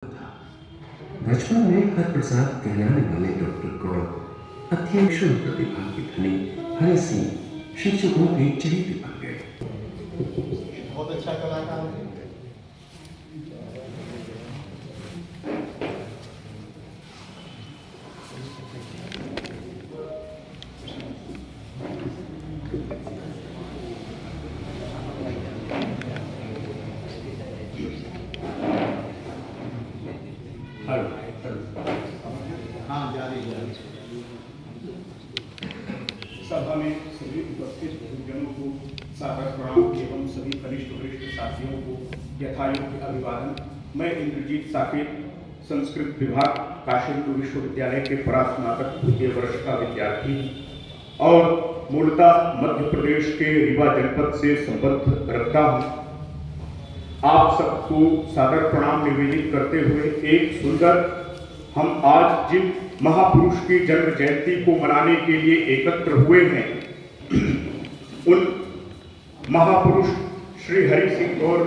था। बचपन में हर प्रसाद कहलाने वाले डॉक्टर गौर अत्यंत प्रतिभा के धनी हरि सिंह शिक्षकों के चहेते बन गए। बहुत अच्छा कलाकार है। हाँ जारी सभा में सभी उपस्थित गुरुजनों को सादर प्रणाम एवं सभी कनिष्ठ वरिष्ठ साथियों को यथायोग्य अभिवादन। मैं इंद्रजीत साकेत संस्कृत विभाग काशी हिंदू विश्वविद्यालय के परास्नातक द्वितीय वर्ष का विद्यार्थी और मूलतः मध्य प्रदेश के रीवा जनपद से संबंध रखता हूँ। आप सबको सादर प्रणाम निवेदित करते हुए एक सुंदर हम आज जिन महापुरुष की जन्म जयंती को मनाने के लिए एकत्र हुए हैं उन महापुरुष श्री हरि सिंह गौर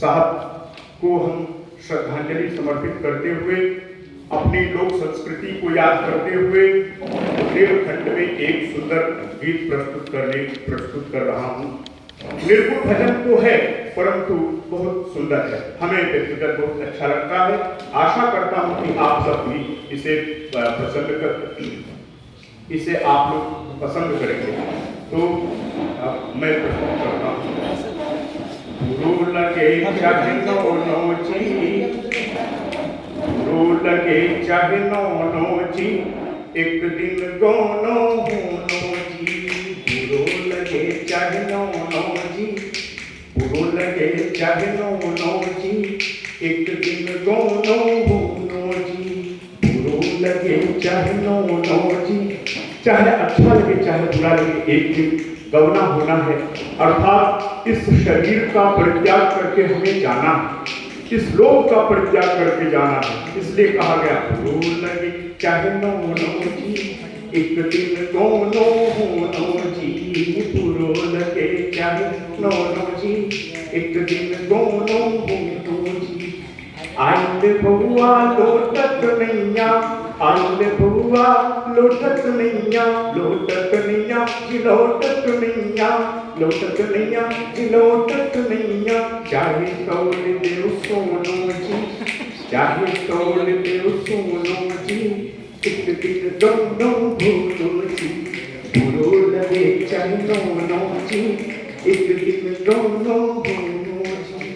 साहब को हम श्रद्धांजलि समर्पित करते हुए अपनी लोक संस्कृति को याद करते हुए देवखंड में एक सुंदर गीत प्रस्तुत कर रहा हूँ। निर्गुण भजन तो है परंतु बहुत सुंदर है, हमें व्यक्तिगत बहुत अच्छा लगता है। आशा करता हूं कि आप सब भी इसे आप लोग पसंद करेंगे। तो मैं प्रस्तुत करता हूँ। गुरु लगे चाहे नो जी, गुरु लगे चाहे नो जी, एक दिन गोनो होनो जी। गुरु लगे चाहे नो जी, गुरु लगे चाहे नो जी, एक दिन गोनो होनो जी। गुरु लगे चाहे नो जी, चाहे अच्छा लगे चाहे बुरा लगे, एक दिन गौना होना है। अर्थात इस शरीर का परित्याग करके हमें जाना है, इस लोक का परित्याग करके जाना है। इसलिए कहा गया गुरु लगे चाहे नो जी, एक दिन गोनो होनो जी। गुरु लगे चाहे नो जी, एक दिन गोनो होनो जी। आइले बउआ लोटत नैया, आइले बउआ लोटत नैया, लोटत नैया जी लोटत नैया, लोटत नैया जी लोटत नैया। चाहे तौल देव सोनो जी, चाहे तौल देव सोनो जी, एक दिन दोनों भूलो जी। गुरु लगे चाहे नो जी, एक दिन दोनों भूलो जी।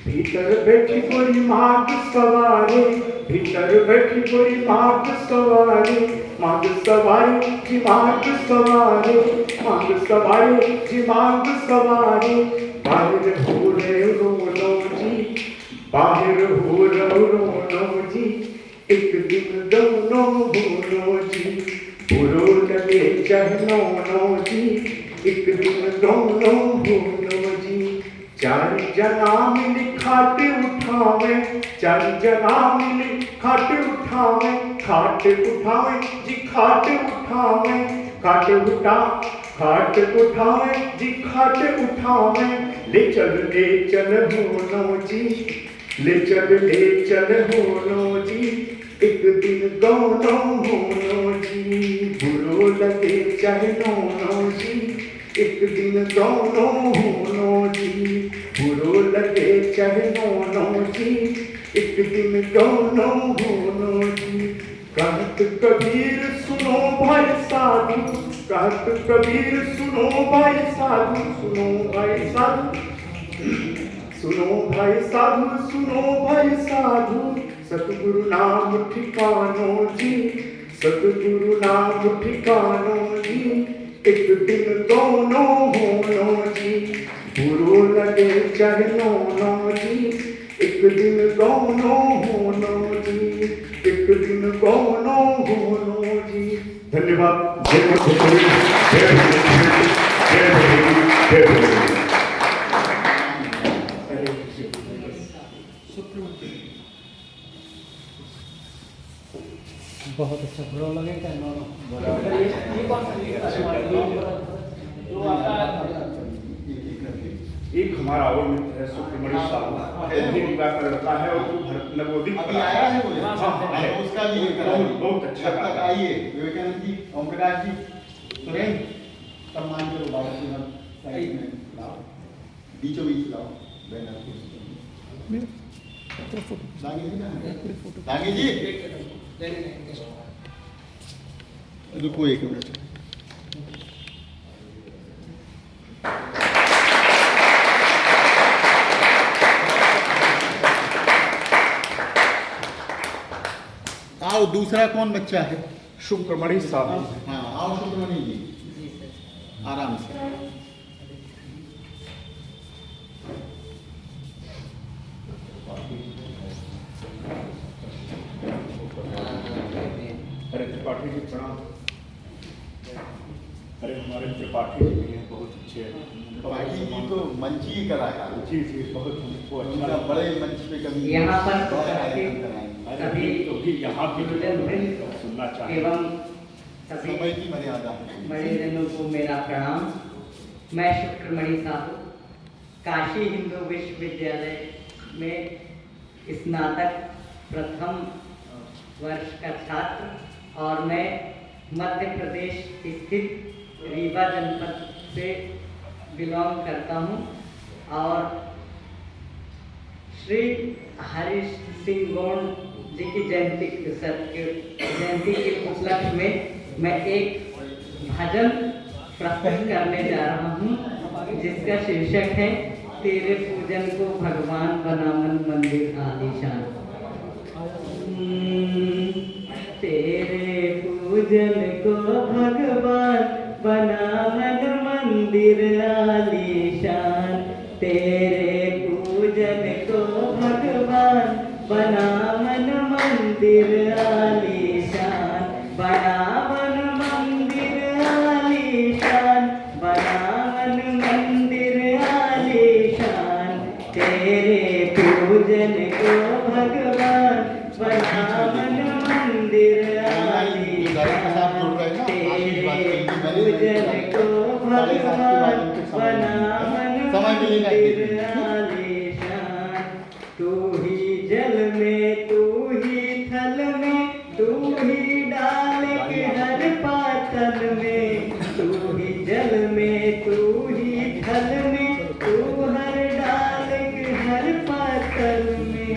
भीतर बैठी कोई माघ सवारी, भीतर बैठी कोई माघ सवारी, माघ सवारी जी माघ सवारी, माघ सवारी जी माघ सवारी। बाहर हो रहे रोनो जी, बाहर हो रोनो जी, एक दिन दोनों भूलो जी। गुरु लगे चाहे नो जी, एक दिन दोनों भूलो जी। चार जना मिली खाट उठावे, चार जना मिली खाट उठावे, खाट उठावे जी खाट उठावे, खाट उठावे जी खाट उठावे। ले चल होनो जी, ले चल होनो जी, एक दिन दोनों होनो जी। गुरु लगे चाहे नो जी, एक दिन दोनों होनो जी। गुरु लगे चाहे नो जी, एक दिन दोनों होनो जी। कहत कबीर सुनो भाई साधु, कहत कबीर सुनो भाई साधु, सुनो भाई साधु, सुनो भाई साधु, सुनो भाई साधु। सतगुरु नाम ठिकानो जी, सतगुरु नाम ठिकानो जी, एक दिन दोनों होनो जी। गुरु लगे चाहे नो जी, एक दिन दोनों होनो जी, एक दिन दोनों होनो जी। धन्यवाद। जय भगवान, जय भगवान, जय भगवान, जय भगवान। बहुत अच्छा बुरा लगे क्या नो ये कौन सा गीत है जो आता है? एक हमारा और मित्र है सुब्रमण्य साहब, हिंदी विभाग का लड़का है और जो नवोदित अभी आया है वो हाँ, है। उसका भी बहुत अच्छा जब तक गाता है। आइए विवेकानंद जी, ओम प्रकाश जी, सुरेंद्र, सम्मान करो बाबा जी, हम साइड में लाओ, बीचों बीच लाओ बैनर दांगे जी ना, दांगे जी रुको एक मिनट। आओ, दूसरा कौन बच्चा है? सुब्रमण्य साहब। हाँ आओ सुब्रमण्य जी, आराम से। अरे त्रिपाठी जी प्रणाम। अरे हमारे त्रिपाठी जी भी हैं, बहुत अच्छे हैं। त्रिपाठी जी तो मंची कलाकार, जी जी बहुत हमको अच्छा उनका लगा। बड़े मंच पे कभी यहाँ पर बहुत सभी कार्यक्रम कराएंगे। अरे अभी तो भी यहाँ भी सुनना चाहिए। एवं सभी समय की मर्यादा है। बड़े जनों को मेरा प्रणाम। मैं शुक्रमणि साहू काशी हिंदू विश्वविद्यालय में स्नातक प्रथम वर्ष का छात्र और मैं मध्य प्रदेश स्थित रीवा जनपद से बिलोंग करता हूँ और श्री हरीश सिंह गौड़ जी की जयंती के उपलक्ष्य में मैं एक भजन प्रस्तुत करने जा रहा हूँ जिसका शीर्षक है तेरे पूजन को भगवान बना मन मंदिर आलीशान। तेरे पूजन को भगवान बना मन मंदिर आलीशान। तेरे पूजन को भगवान बना मन मंदिर आलीशान। बना मन मंदिर आलीशान। बना मन मंदिर आलीशान। तेरे पूजन को भगवान बना मन मंदिर आलीशान। तेरे पूजन को भगवान बना मन मंदिर आलीशान। तू ही जल में, तू ही थल में, तू ही डाल के हर पातल में। तू ही जल में, तू ही थल में, तू हर डाल के हर पातल में।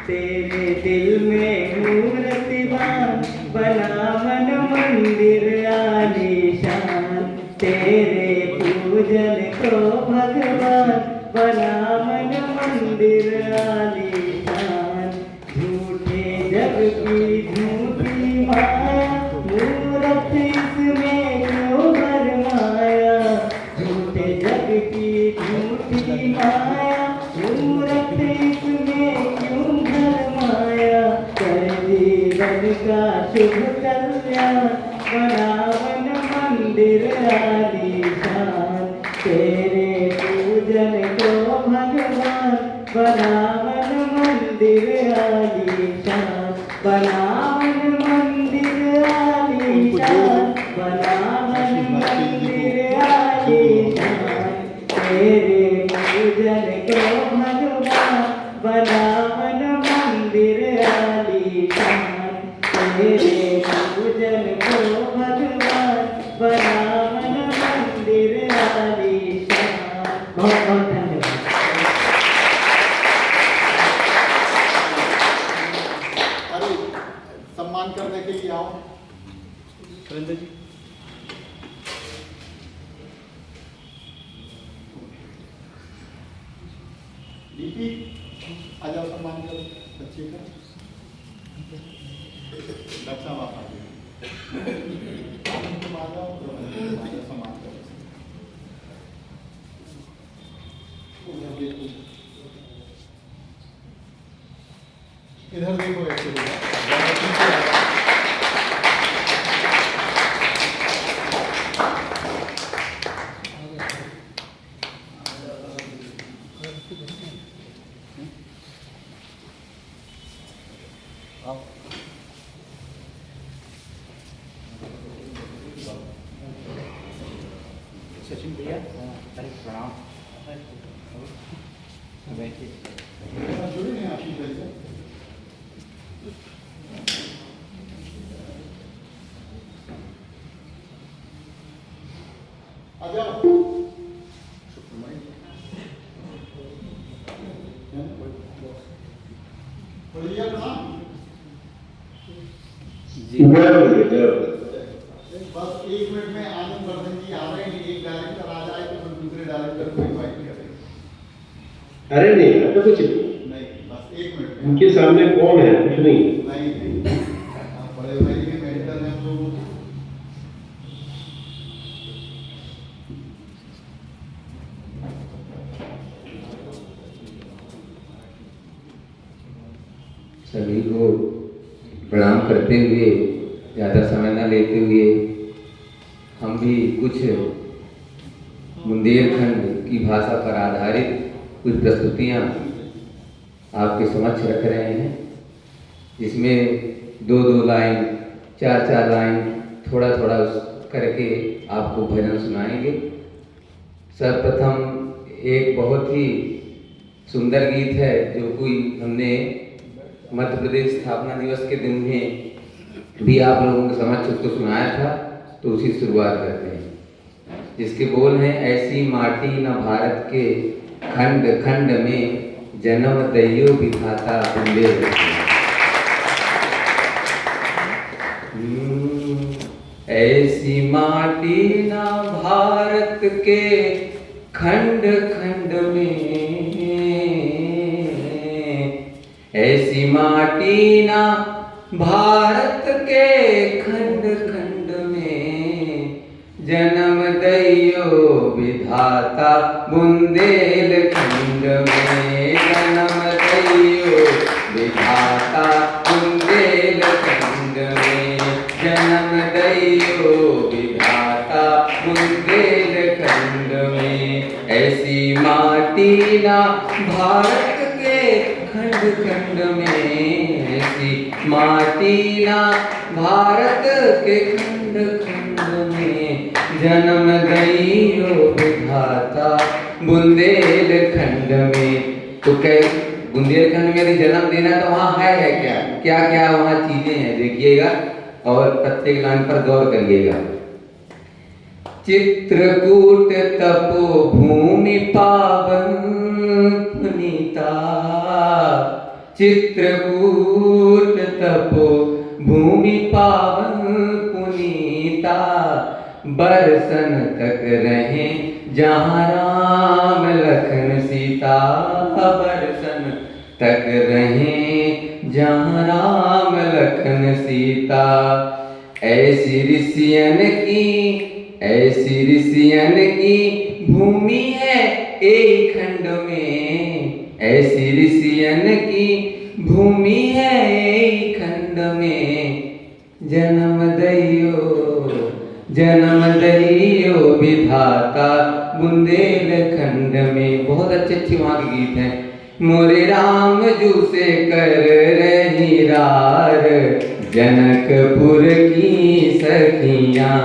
तेरे दिल में मूर्तिमान बना मन मंदिर आलीशान। तेरे पूजन को भगवान बना मन मंदिर आलीशान। झूठे जग की झूठी माया मूरत इसमें क्यों भरमाया। झूठे जग की झूठी माया मूरत इसमें क्यों भरमाया। कर जीवन का शुभ कल्याण बना मन मंदिर आलीशान। तेरे पूजन को भगवान बना मन मंदिर आलीशान। बना मन मंदिर आलीशान। बना मन मंदिर आलीशान। तेरे पूजन को भगवान बना मन मंदिर आलीशान। तेरे पूजन को भगवान बना मन मंदिर आलीशान। बहुत बहुत धन्यवाद। अरे सम्मान करने के लिए आओ सुरेंद्र जी। दीपी आ जाओ, सम्मान करो बच्चे का। रक्षा बापा तुम आ जाओ, सम्मान करो। इधर देखो ऐसे सचिन भैया, अरे प्रणाम। जुड़े हैं आशीष भाई से। आ जाओ। बोलिए कहाँ? बस 1 मिनट में आनंद वर्धन जी आ रहे हैं। एक डायरेक्टर आ जाए तो फिर दूसरे डायरेक्टर को इनवाइट करें। अरे नहीं ऐसा कुछ नहीं, नहीं, बस 1 मिनट में। उनके सामने कौन है, कुछ नहीं। नहीं, आप बड़े भाई के मेंटर हैं तो सभी को प्रणाम करते हुए, ज़्यादा समय न लेते हुए, हम भी कुछ बुंदेलखंड की भाषा पर आधारित कुछ प्रस्तुतियाँ आपके समक्ष रख रहे हैं, जिसमें 2-2 लाइन, 4-4 लाइन थोड़ा थोड़ा करके आपको भजन सुनाएंगे। सर्वप्रथम एक बहुत ही सुंदर गीत है जो कोई हमने मध्य प्रदेश स्थापना दिवस के दिन में भी आप लोगों के समक्ष उसको सुनाया था, तो उसी शुरुआत करते हैं, जिसके बोल हैं ऐसी माटी न भारत के खंड खंड में जन्म दैयो विधाता बुंदेल। ऐसी माटी न भारत के खंड खंड में, ऐसी माटी ना भारत के खंड खंड में जन्म दैयो विधाता बुंदेलखंड में, जन्म दैयो विधाता बुंदेलखंड में, जन्म दैयो विधाता बुंदेलखंड में। ऐसी माटी ना भारत के खंड खंड में, ऐसी माटी ना भारत के खंड खंड में जन्म दैयो विधाता बुंदेलखंड में। तो कई बुंदेलखंड में यदि जन्म देना तो वहाँ है क्या क्या क्या वहाँ चीजें हैं, देखिएगा और प्रत्येक लाइन पर गौर करिएगा। चित्रकूट तपो भूमि पावन पुनीता, चित्रकूट तपो भूमि पावन पुनीता, बरसन तक रहे जहाँ राम लखन सीता, बरसन तक रहे जहाँ राम लखन सीता। ऐसी ऋषियन की भूमि है एक खंड में, ऐसी ऋषियन की भूमि है एक खंड में जन्म दैयो विधाता बुंदेलखंड में। बहुत अच्छे वहाँ के गीत हैं। मोरे राम जू से कर रही रार जनकपुर की सखियाँ।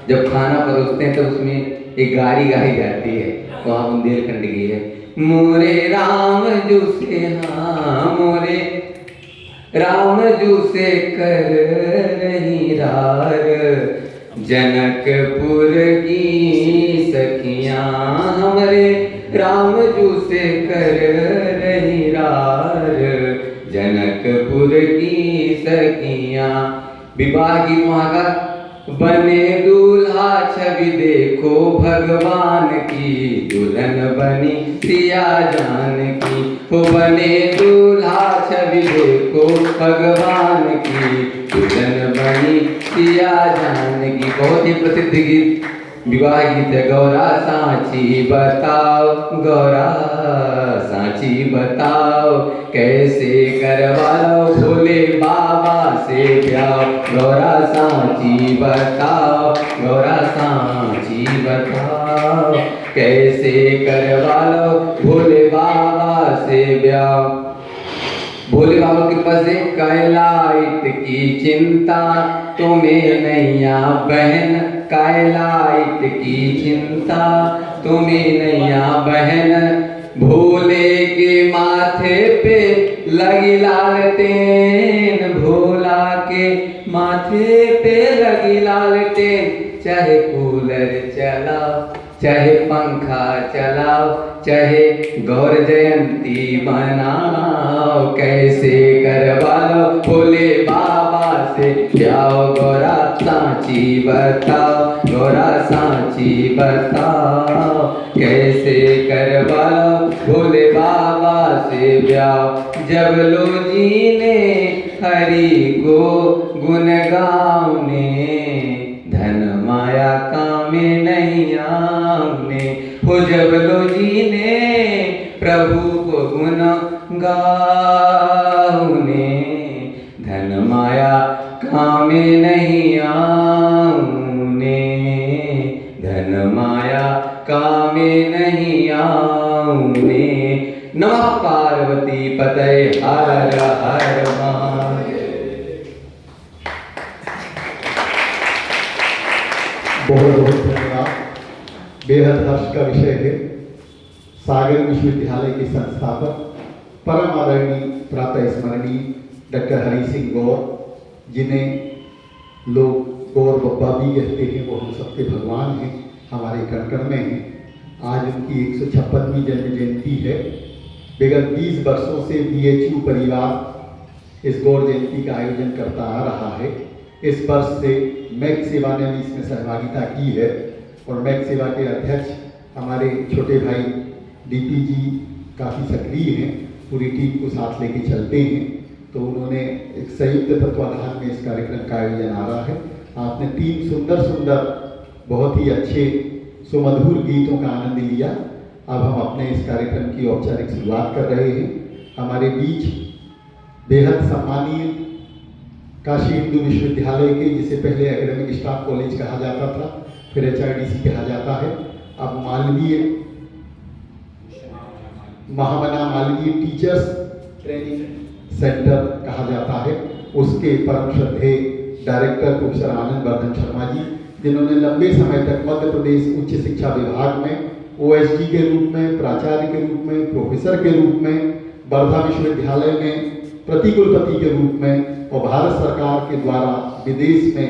जब खाना परोसते हैं तो उसमें एक गाड़ी गाई जाती है, वहाँ बुंदेलखंड की है। मोरे राम जू से, हाँ मोरे राम जू से कर रही रार जनकपुर की सखियाँ, हमारे राम जू से कर रही रार जनकपुर की सखियाँ। विवाह गीत वहाँ का। बने दूल्हा छवि देखो भगवान की, दुल्हन बनी सिया जानकी। हो बने दूल्हा छवि देखो भगवान की, दुल्हन बनी सिया जानकी। बहुत ही प्रसिद्ध गीत, विवाह गीत है। गौरा सांची बताओ, गौरा सांची बताओ, कैसे करवा लो भोले बाबा से ब्याह। गौरा सांची बताओ, गौरा सांची बताओ, कैसे करवा लो भोले बाबा से ब्याह। भोले बाबा की कृपा से कैलाइट की चिंता तुम्हें नैया बहन, कैलाइट की चिंता तुम्हें नैया बहन। भोले के माथे पे लगी लालटेन, भोला के माथे पे लगी लालटेन। चाहे कूलर चलाओ, चाहे पंखा चलाओ, चाहे गौर जयंती मनाओ, कैसे करवा लो भोले बाबा से जाओ, गौरा सांची बताओ, गौरा सांची बताओ, कैसे करवा लो भोले बाबा से ब्याह। जब लो जी ने हरि को गुण गाउने, धन माया कामे नहीं आने। हो जब लो जी ने प्रभु को गुण गाउने, धन माया कामे नहीं आने, धन माया कामे नहीं आने। नमः पार्वती पतये हर हर महादेव। बहुत बहुत धन्यवाद। बेहद हर्ष का विषय है। सागर विश्वविद्यालय के संस्थापक परम आदरणीय प्रातः स्मरणीय डॉक्टर हरि सिंह गौर, जिन्हें लोग गौर बब्बा भी कहते हैं, वो हम सबके भगवान हैं, हमारे कण कण में हैं। आज उनकी 156वीं जन्म जयंती है। विगत 20 वर्षों से BHU परिवार इस गौर जयंती का आयोजन करता आ रहा है। इस वर्ष से मैक सेवा ने भी इसमें सहभागिता की है और मैक सेवा के अध्यक्ष हमारे छोटे भाई DP जी काफ़ी सक्रिय हैं, पूरी टीम को साथ लेके चलते हैं। तो उन्होंने एक संयुक्त तत्वाधान में इस कार्यक्रम का आयोजन आ रहा है। आपने 3 सुंदर सुंदर बहुत ही अच्छे सुमधुर गीतों का आनंद लिया। अब हम अपने इस कार्यक्रम की औपचारिक शुरुआत कर रहे हैं। हमारे बीच बेहद सम्मानीय काशी हिंदू विश्वविद्यालय के, जिसे पहले एकेडमिक स्टाफ कॉलेज कहा जाता था, फिर HRDC कहा जाता है, अब मालवीय महामना मालवीय टीचर्स ट्रेनिंग सेंटर कहा जाता है, उसके परम श्रद्धेय डायरेक्टर प्रोफेसर आनंद वर्धन शर्मा जी, जिन्होंने लंबे समय तक मध्य प्रदेश उच्च शिक्षा विभाग में OSD के रूप में, प्राचार्य के रूप में, प्रोफेसर के रूप में, वर्धा विश्वविद्यालय में प्रतिकुलपति के रूप में और भारत सरकार के द्वारा विदेश में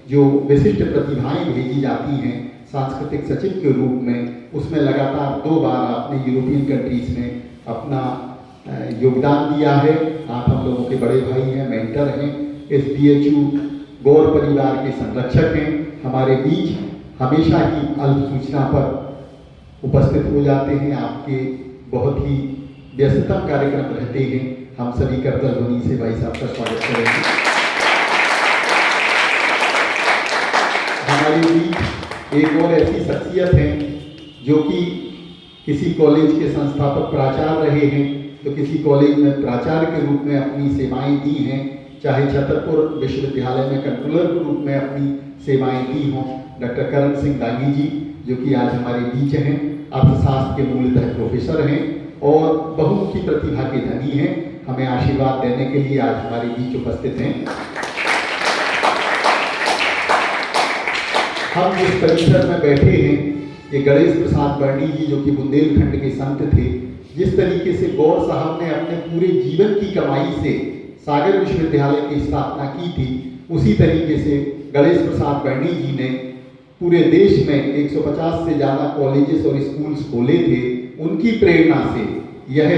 जो विशिष्ट प्रतिभाएं भेजी जाती हैं सांस्कृतिक सचिव के रूप में, उसमें लगातार 2 बार आपने यूरोपियन कंट्रीज में अपना योगदान दिया है। आप हम लोगों के बड़े भाई हैं, मेंटर हैं, इस BHU गौर परिवार के संरक्षक हैं। हमारे बीच हमेशा ही अल्प सूचना पर उपस्थित हो जाते हैं। आपके बहुत ही व्यस्ततम कार्यक्रम रहते हैं। हम सभी करतल ध्वनि से भाई साहब का स्वागत करेंगे। हमारे बीच एक और ऐसी शख्सियत है जो कि किसी कॉलेज के संस्थापक प्राचार्य रहे हैं, तो किसी कॉलेज में प्राचार्य के रूप में अपनी सेवाएं दी हैं, चाहे छतरपुर विश्वविद्यालय में कंट्रोलर के रूप में अपनी सेवाएं दी हों। डॉक्टर करण सिंह दागी जी, जो कि आज हमारे बीच हैं, अर्थशास्त्र के मूलतः प्रोफेसर हैं और बहुमुखी प्रतिभा के धनी हैं। हमें आशीर्वाद देने के लिए आज हमारे बीच उपस्थित हैं। हम जिस परिसर में बैठे हैं, ये गणेश प्रसाद वर्णी जी, जो कि बुंदेलखंड के संत थे, जिस तरीके से गौर साहब ने अपने पूरे जीवन की कमाई से सागर विश्वविद्यालय की स्थापना की थी, उसी तरीके से गणेश प्रसाद वर्णी जी ने पूरे देश में 150 से ज़्यादा कॉलेजेस और स्कूल्स खोले थे। उनकी प्रेरणा से यह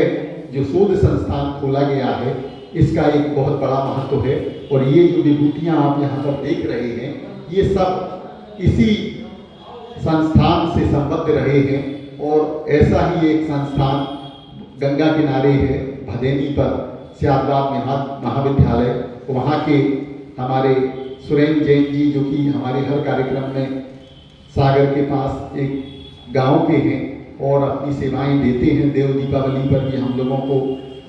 जो शोध संस्थान खोला गया है, इसका एक बहुत बड़ा महत्व है। और ये जो विभूतियाँ आप यहाँ पर देख रहे हैं, ये सब इसी संस्थान से संबद्ध रहे हैं। और ऐसा ही एक संस्थान गंगा किनारे है, भदेनी पर सियादबाद महाविद्यालय, वहाँ के हमारे सुरेंद्र जैन जी, जो कि हमारे हर कार्यक्रम में सागर के पास एक गांव के हैं और अपनी सेवाएं देते हैं। देव दीपावली पर भी हम लोगों को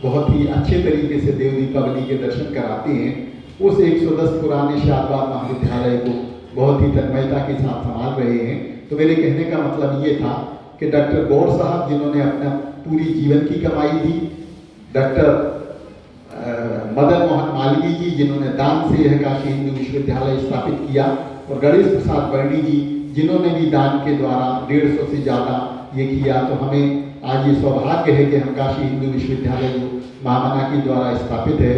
बहुत ही अच्छे तरीके से देव दीपावली के दर्शन कराते हैं। उस 110 पुराने सियादबाद महाविद्यालय को बहुत ही तन्मयता के साथ संभाल रहे हैं। तो मेरे कहने का मतलब ये था कि डॉक्टर गौर साहब, जिन्होंने अपना पूरी जीवन की कमाई दी, डॉक्टर मदन मोहन मालवीय जी, जिन्होंने दान से यह काशी हिंदू विश्वविद्यालय स्थापित किया, और गणेश प्रसाद वर्णी जी, जिन्होंने भी दान के द्वारा 150 से ज़्यादा ये किया। तो हमें आज ये सौभाग्य है कि हम काशी हिंदू विश्वविद्यालय जो महामना के द्वारा स्थापित है,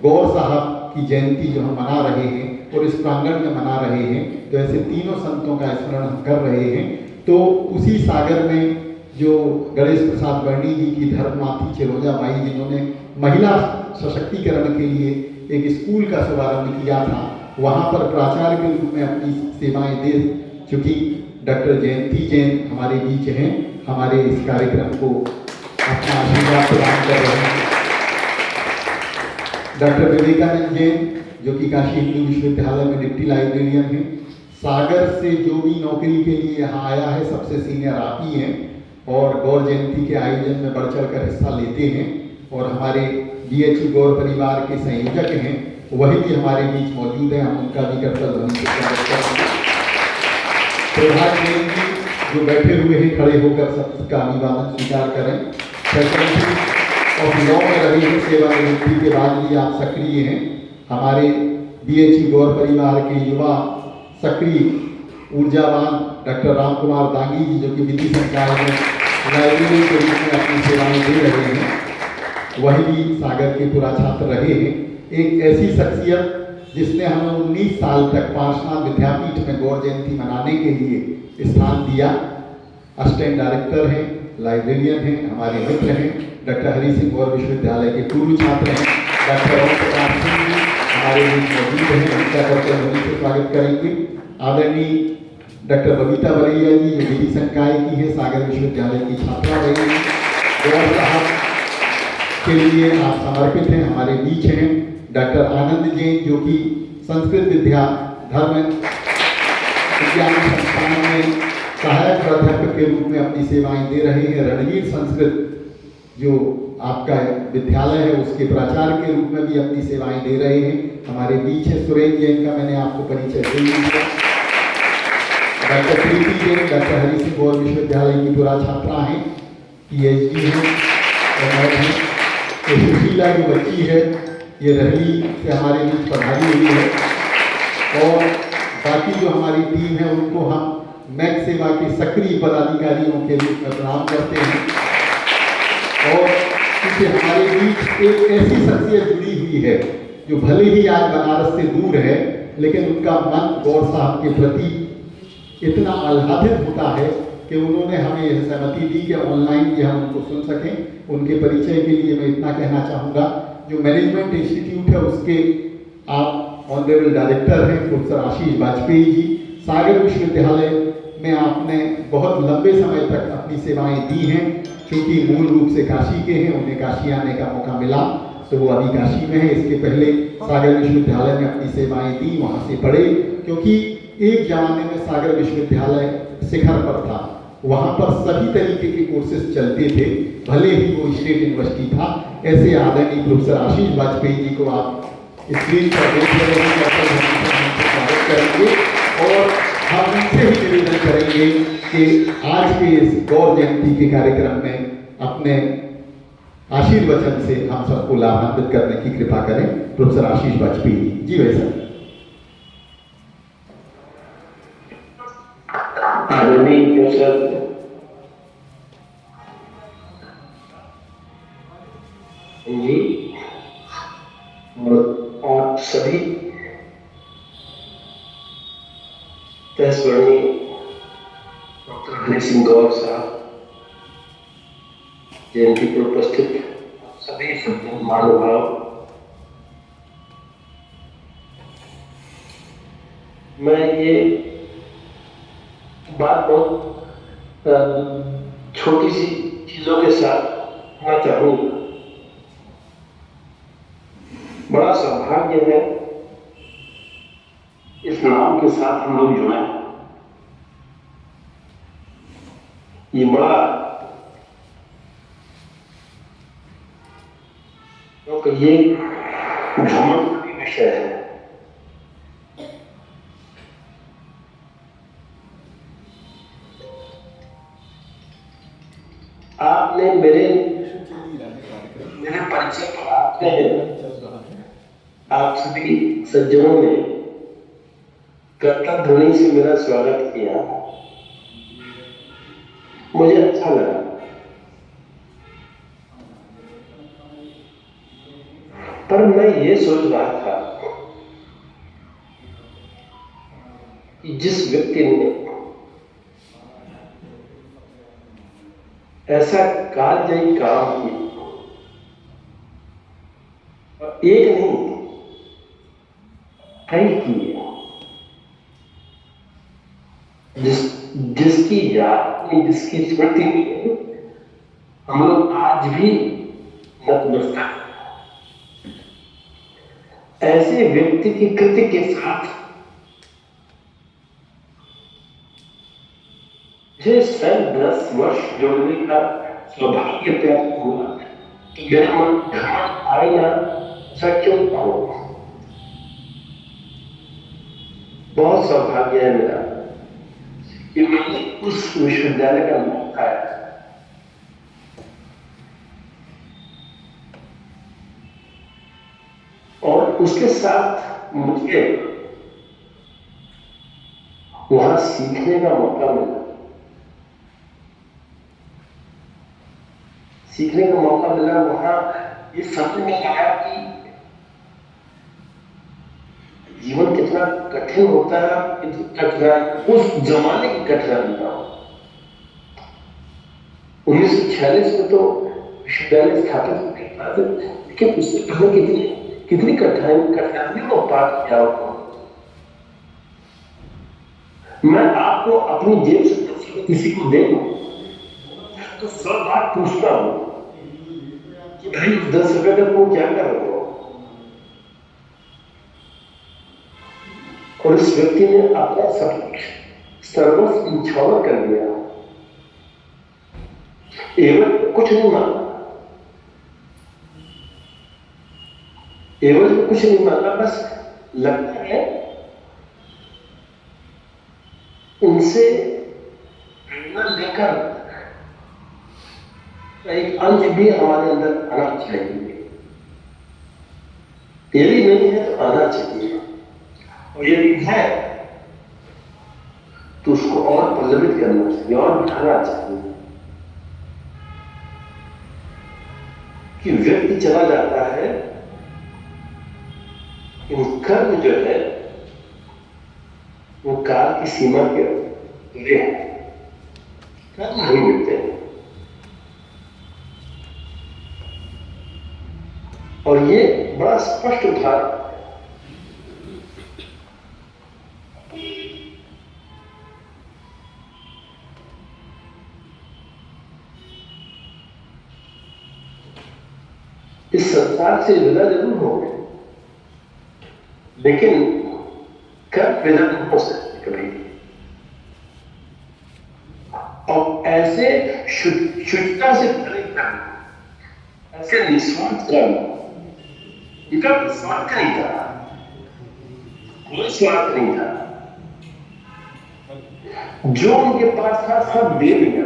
गौर साहब की जयंती जो हम मना रहे हैं और इस प्रांगण में मना रहे हैं, तो ऐसे तीनों संतों का स्मरण हम कर रहे हैं। तो उसी सागर में जो गणेश प्रसाद वर्णी जी की धर्ममाती चिरोजा माई, जिन्होंने महिला सशक्तिकरण के लिए एक स्कूल का शुभारंभ किया था, वहाँ पर प्राचार्य के रूप में अपनी सेवाएं दे चुकी डॉक्टर जयंती जैन हमारे बीच हैं, हमारे इस कार्यक्रम को अपना आशीर्वाद प्रदान कर रहे हैं। डॉक्टर विवेकानंद जैन जो कि काशी हिंदू विश्वविद्यालय में डिप्टी लाइब्रेरियन हैं, सागर से जो भी नौकरी के लिए यहाँ आया है सबसे सीनियर आप ही हैं और गौर जयंती के आयोजन में बढ़ चढ़ कर हिस्सा लेते हैं और हमारे BHU गौर परिवार के संयोजक हैं, वही भी हमारे बीच मौजूद हैं, हम उनका भी कर्तव्य ध्वनि से स्वागत करते हैं। प्रभात जैन जी जो बैठे हुए हैं, खड़े होकर सबका अभिवादन स्वीकार करें। फैकल्टी ऑफ लॉ में रही है, सेवानिवृत्ति के बाद भी आप सक्रिय हैं। हमारे BHU गौर परिवार के युवा सक्रिय ऊर्जावान डॉक्टर राम कुमार दांगी जी, जो कि विधि संकाय में लाइब्रेरी के रूप में अपनी सेवाएं दे रहे हैं, वही भी सागर के पूरा छात्र रहे हैं। एक ऐसी शख्सियत जिसने हमें 19 साल तक पार्श्वनाथ विद्यापीठ में गौर जयंती मनाने के लिए स्थान दिया। असिस्टेंट डायरेक्टर हैं, लाइब्रेरियन हैं, हमारे मित्र हैं, डॉक्टर हरि सिंह गौर विश्वविद्यालय के पूर्व छात्र हैं, डॉक्टर ओम प्रकाश सिंह जी हमारे बीच मौजूद हैं, उनका कर्तव्य ध्वनि से स्वागत करेंगे। आदरणीय डॉक्टर बबीता बरैया जी जो विधि संकाय की है, सागर विश्वविद्यालय की छात्रा रही हैं, गौर साहब के लिए आप समर्पित हैं, हमारे बीच हैं। डॉक्टर आनंद जैन जो कि संस्कृत विद्या धर्म विज्ञान संस्थान में सहायक प्राध्यापक के रूप में अपनी सेवाएं दे रहे हैं। रणवीर संस्कृत जो आपका विद्यालय है उसके प्राचार्य के रूप में भी अपनी सेवाएं दे रहे हैं, हमारे बीच है। सुरेंद्र जैन का मैंने आपको परिचय दे दिया। डॉक्टर प्रीति जैन डॉक्टर हरि सिंह गौर विश्वविद्यालय की पूरा छात्रा हैं, PhD हैं और हैं। तो सुशीला जो बच्ची है ये रहली से हमारे बीच पढ़ाई हुई है और बाकी जो हमारी टीम है उनको हम मैक सेवा के सक्रिय पदाधिकारियों के रूप में प्रणाम करते हैं। और क्योंकि हमारे बीच एक ऐसी शख्सियत जुड़ी हुई है जो भले ही आज बनारस से दूर है, लेकिन उनका मन गौर साहब के प्रति इतना आह्लादित होता है कि उन्होंने हमें यह सहमति दी कि ऑनलाइन भी हम उनको सुन सकें। उनके परिचय के लिए मैं इतना कहना चाहूँगा, जो मैनेजमेंट इंस्टीट्यूट है उसके आप ऑनरेबल डायरेक्टर हैं प्रोफेसर आशीष वाजपेयी जी। सागर विश्वविद्यालय में आपने बहुत लंबे समय तक अपनी सेवाएं दी हैं, क्योंकि मूल रूप से काशी के हैं, उन्हें काशी आने का मौका मिला तो वो अभी काशी में है। इसके पहले सागर विश्वविद्यालय में अपनी सेवाएं दी, वहाँ से पढ़े, क्योंकि एक जमाने में सागर विश्वविद्यालय शिखर पर था, वहाँ पर सभी तरीके के कोर्सेज चलते थे, भले ही वो स्टेट यूनिवर्सिटी था। ऐसे आदरणीय प्रोफेसर आशीष वाजपेयी जी को आप स्क्रीन पर देख रहे हैं, स्वागत करेंगे और हम उनसे ही निवेदन करेंगे कि आज के इस गौर जयंती के कार्यक्रम में अपने आशीर्वचन से हम सबको लाभान्वित करने की कृपा करें। प्रोफेसर आशीष वाजपेयी जी भाई साहब। आदरणीय प्रोफेसर जी और आप सभी तहस्वर्णी डॉक्टर हरि सिंह गौर साहब, जयंती पर उपस्थित सभी महानुभाव, मैं ये बात बहुत छोटी सी चीजों के साथ कहना चाहूंगा। बड़ा सौभाग्य है इस नाम के साथ हम लोग जुड़े। ये बड़ा क्योंकि ये घमंड का विषय है। आपने मेरे परिचय पर आते हैं, आप सभी सज्जनों ने कर्तव्य ध्वनि से मेरा स्वागत किया, मुझे अच्छा लगा। पर मैं ये सोच रहा था कि जिस व्यक्ति ने ऐसा कालजयी काम किया, एक नहीं कई किए, जिसकी याद में, जिसकी स्मृति में हम लोग आज भी नतमस्तक हैं, ऐसे व्यक्ति की कृति के साथ मुझे स्वयं 10 वर्ष जोड़ने का सौभाग्य प्राप्त हुआ। तो मेरा मन घमंड आए ना, ऐसा क्यों हो? बहुत सौभाग्य है मेरा कि मैंने उस विश्वविद्यालय का नाम उठाया और उसके साथ मुझे वहां सीखने का मौका मिला। सीखने का मौका मिला वहां ये समझ में आया कि जीवन कितना कठिन होता है, कठिनाई उस जमाने की कठिनाई था। 1946 में तो विश्वविद्यालय स्थापित हुआ, लेकिन उससे पहले कितनी कठिनाइयों को पार किया होगा। मैं आपको अपनी जेब से किसी को दे दूं तो 100 बार पूछता हूं कि भाई 10 रुपए का तुम क्या कर रहे हो, और इस व्यक्ति ने अपना सब कुछ सर्वस्व न्यौछावर कर दिया। एवं कुछ नहीं मांगा, एवं कुछ नहीं मांगा, बस लगता है उनसे प्रेरणा लेकर एक अंश भी हमारे अंदर आना चाहिए। यदि नहीं है तो आना चाहिए, और यदि है तो उसको और पल्लवित करना चाहिए और बढ़ाना चाहिए। कि व्यक्ति चला जाता है, कर्म जो है वो काल की सीमा के परे है, कर्म नहीं मिलते हैं। और ये बड़ा स्पष्ट उदाहरण इस संसार से विदा जरूर हो गए, लेकिन कब विदा नहीं हो सकते कभी। और ऐसे शुद्धता से भरे कर्म, ऐसे निस्वार्थ कर्म, इनका स्वार्थ नहीं था, कोई स्वार्थ नहीं था। जो उनके पास था सब दे दिया।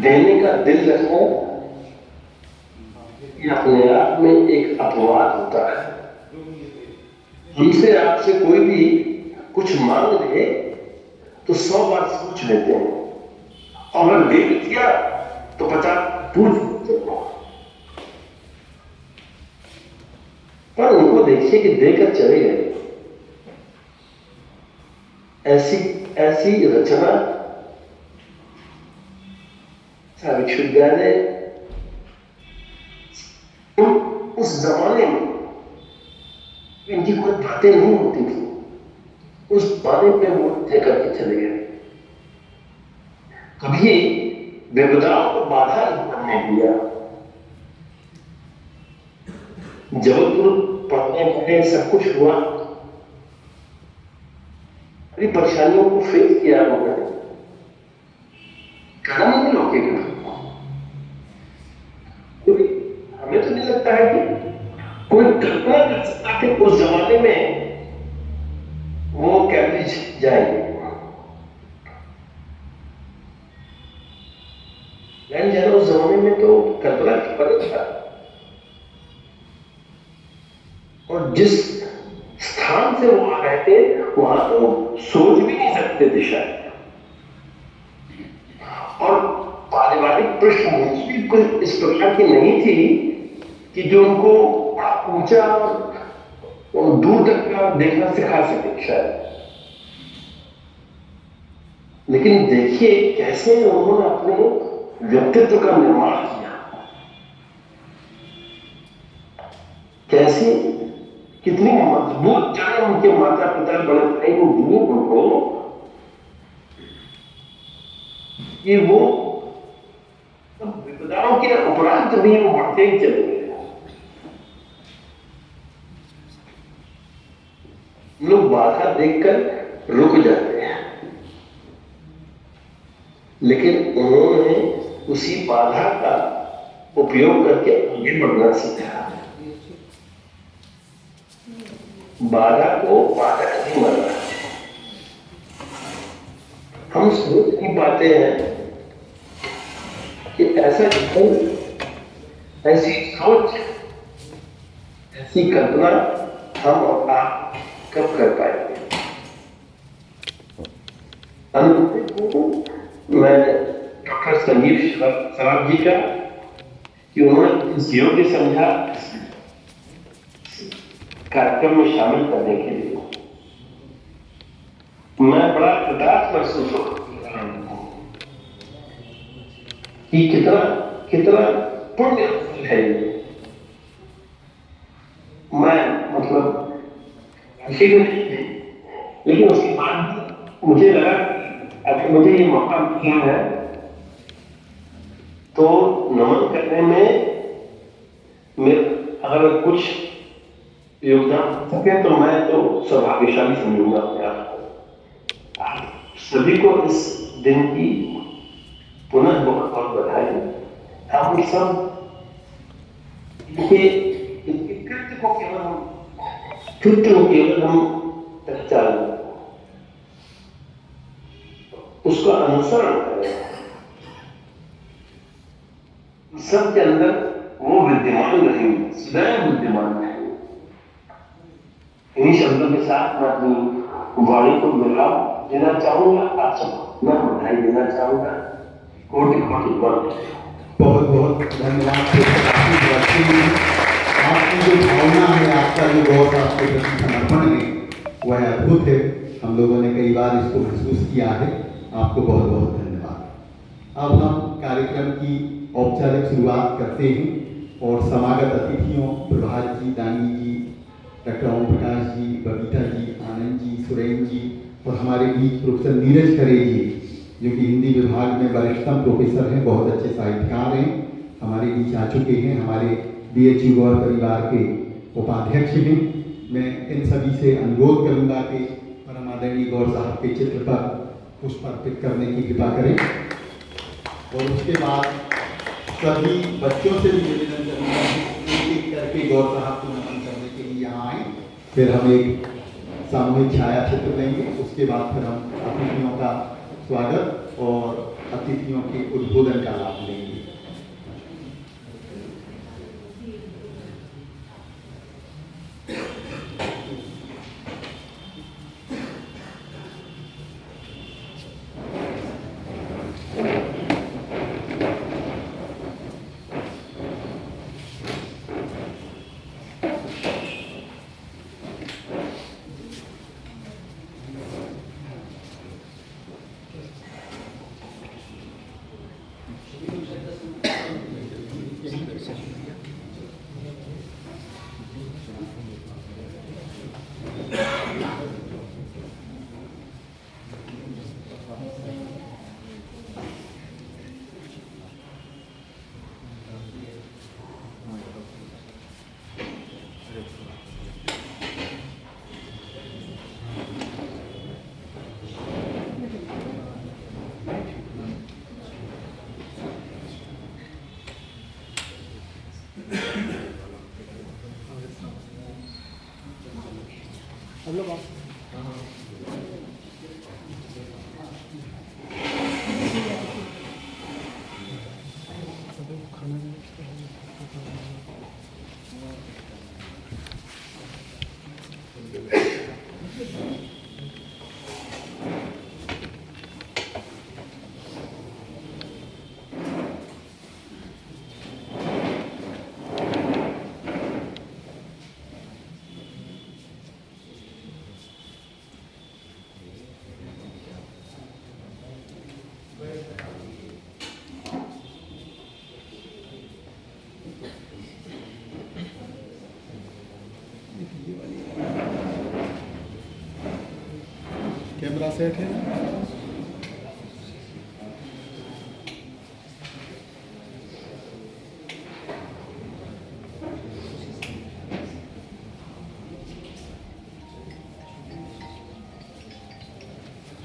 देने का दिल रखना ये अपने आप में एक अपवाद होता है। हमसे आपसे कोई भी कुछ मांग ले तो 100 बार सोच लेते हैं, और अगर दे दिया तो 50 पूछ। पर उनको देखिए कि देकर चले गए। ऐसी रचना विश्वविद्यालय उस जमाने में इनकी कोई बातें नहीं होती थी, उस बारे में वो तय करके चले गए। कभी विविधताओं को बाधा नहीं दिया। जबलपुर पढ़ने के सब कुछ हुआ, परेशानियों को फेस किया उन्होंने, कर्म नहीं रोके कभी। हमें तो नहीं लगता है कि कोई कल्पना कर सकता है कि उस जमाने में वो कैम्ब्रिज जाएंगे। लैंड जाना उस जमाने में तो कल्पना की पड़े था। और जिस स्थान से वो आ रहे थे वहां तो सोच भी नहीं सकते थे शायद। और पारिवारिक व्यवहारिक पृष्ठभूमि बिल्कुल इस प्रकार की नहीं थी कि जो उनको बड़ा ऊंचा और दूर तक का देखना सिखा सके शायद। लेकिन देखिए कैसे उन्होंने अपने व्यक्तित्व का निर्माण किया, कैसे कितनी मजबूत जड़ें उनके माता पिता बड़े भाई ने दी उनको कि वो विपदाओं के उपरांत भी वो बढ़ते ही चले गए। लोग बाधा देखकर रुक जाते हैं, लेकिन उन्होंने उसी बाधा का उपयोग करके आगे बढ़ना सीखा। बाधा को बाधा नहीं माना। हम सोच नहीं पाते हैं कि ऐसा जीवन, ऐसी सोच, ऐसी कल्पना हम और आप कब कर पाएंगे। मैं डॉक्टर संजीव सराफ जी का कि उन्होंने इस योग्य समझा कार्यक्रम में शामिल करने के लिए। मैं बड़ा कृतार्थ महसूस हो रहा हूं कि कितना कितना पुण्य है ये। मैं मतलब खुशी में नहीं थी, लेकिन उसके बाद मुझे लगा अगर मुझे ये मौका मिला है तो नमन करने में मेरे अगर कुछ योगदान सके तो मैं तो सौभाग्यशाली समझूंगा अपने आप को। सभी को इस दिन की पुनः बहुत बहुत बधाई। हम सब इनके कृत्य को केवल हम पहचान, उसका अनुसरण करें। सबके अंदर वो विद्यमान रहेंगे, सदैव विद्यमान रहेंगे। इन्हीं शब्दों के साथ मैं अपनी वाणी को विराम देना चाहूंगा। आप सबको मैं बधाई देना चाहूंगा। कोटि कोटि बहुत बहुत धन्यवाद। आपकी जो भावना है, आपका जो बहुत आपके प्रति समर्पण है, वह अद्भुत है। हम लोगों ने कई बार इसको महसूस किया है। आपको बहुत बहुत धन्यवाद। अब हम कार्यक्रम की औपचारिक शुरुआत करते हैं और समागत अतिथियों प्रभात जी, दानी जी, डॉक्टर ओम प्रकाश जी, बबीता जी, आनंद जी, सुरेंद्र जी और हमारे बीच प्रोफेसर नीरज खरे जी, जो कि हिंदी विभाग में वरिष्ठतम प्रोफेसर हैं, बहुत अच्छे साहित्यकार हैं, हमारे बीच आ चुके हैं। हमारे BHU गौर परिवार के उपाध्यक्ष हैं। मैं इन सभी से अनुरोध करूंगा कि परम आदरणीय गौर साहब के चित्र पर पुष्प अर्पित करने की कृपा करें और उसके बाद सभी बच्चों से भी निवेदन करूंगा कि एक करके गौर साहब को नमन करने के लिए यहाँ आए। फिर हम एक सामूहिक छाया चित्र लेंगे। उसके बाद फिर हम अतिथियों का स्वागत और अतिथियों के उद्बोधन का लाभ लेंगे। सेट है।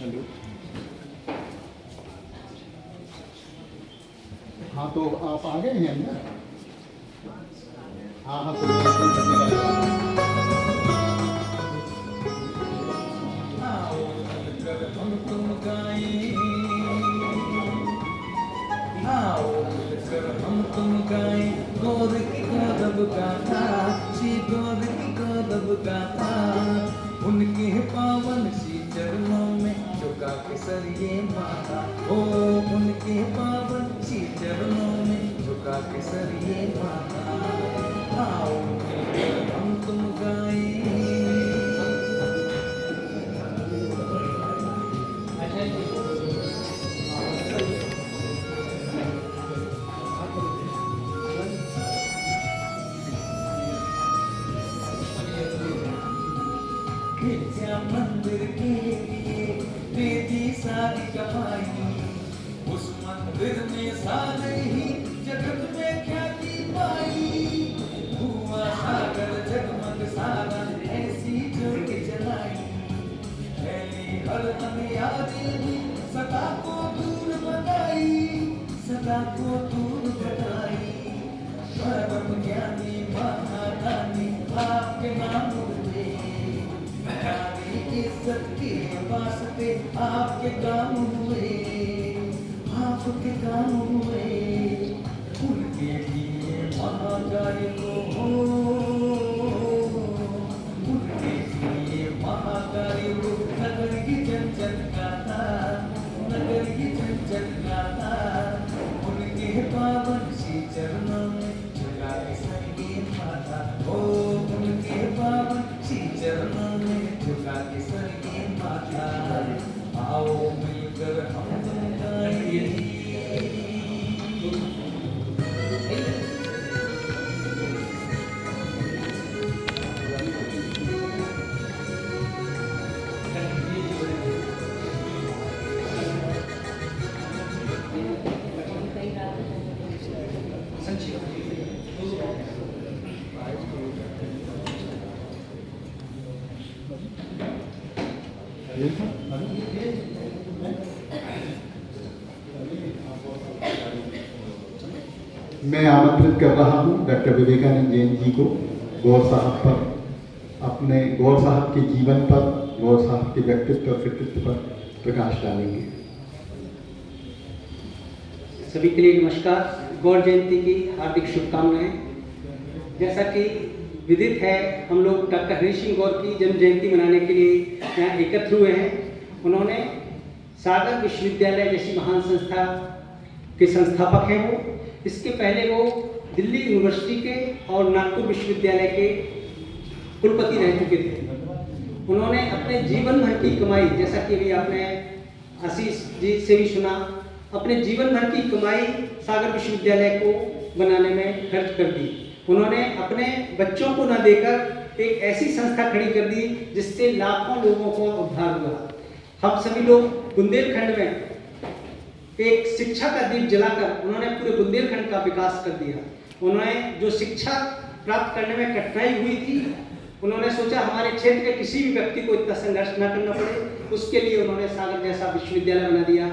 हेलो, हाँ तो आप आ गए हैं ना? हाँ हाँ तो मैं फोन करने वाला हूँ। हम तुम गाएं, आओ मिलकर हम तुम गाएं, गौर की गौरव गाथा, श्री गौर की गौरव गाथा, उनके पावन श्री चरणों में झुका के सरिये माथा, ओ उनके पावन श्री चरणों में झुका के सरिये माथा, आओ मिलकर हम तुम गाएं। गिरजा मंदिर के लिए बेटी सारी कमाई, उस मंदिर में सारे ही जगत में ख्याति पाई, हुआ सागर जगमग सारा ऐसी ज्योति जलाई, फैली हर अंधियारी भी सदा को दूर बनाई, सदा को दूर बनाई, परम ज्ञानी महादानी आपके नाम हुए, हमारी इज्जत के वास्ते आपके काम हुए, आपके काम हुए, उनके लिए महाकाय को हो, उनके लिए महाकाय को नगर की जन जन गाता, नगर की जन जन गाता, उनके पावन श्री चरणों में झुका के सरिये माथा, ओ उनके पावन श्री चरणों में झुका के सरिये माथा, आओ मिलकर हम तुम गाएं। मैं आमंत्रित कर रहा हूँ डॉक्टर विवेकानंद जैन जी को गौर साहब पर, अपने गौर साहब के जीवन पर, गौर साहब के व्यक्तित्व और कृतित्व पर प्रकाश डालेंगे। सभी के लिए नमस्कार। गौर जयंती की हार्दिक शुभकामनाएं। जैसा कि विदित है, हम लोग डॉक्टर हरि सिंह गौर की जन्म जयंती मनाने के लिए यहाँ एकत्र हुए हैं। उन्होंने सागर विश्वविद्यालय जैसी महान संस्था के संस्थापक हैं वो। इसके पहले वो दिल्ली यूनिवर्सिटी के और नागपुर विश्वविद्यालय के कुलपति रह चुके थे। उन्होंने अपने जीवन भर की कमाई, जैसा कि अभी आपने आशीष जी से भी सुना, अपने जीवन भर की कमाई सागर विश्वविद्यालय को बनाने में खर्च कर दी। उन्होंने अपने बच्चों को न देकर एक ऐसी संस्था खड़ी कर दी जिससे लाखों लोगों को उद्धार हुआ। हम सभी लोग बुंदेलखंड में एक शिक्षा का दीप जलाकर उन्होंने पूरे बुंदेलखंड का विकास कर दिया। उन्होंने जो शिक्षा प्राप्त करने में कठिनाई हुई थी, उन्होंने सोचा हमारे क्षेत्र के किसी भी व्यक्ति को इतना संघर्ष न करना पड़े, उसके लिए उन्होंने सागर जैसा विश्वविद्यालय बना दिया।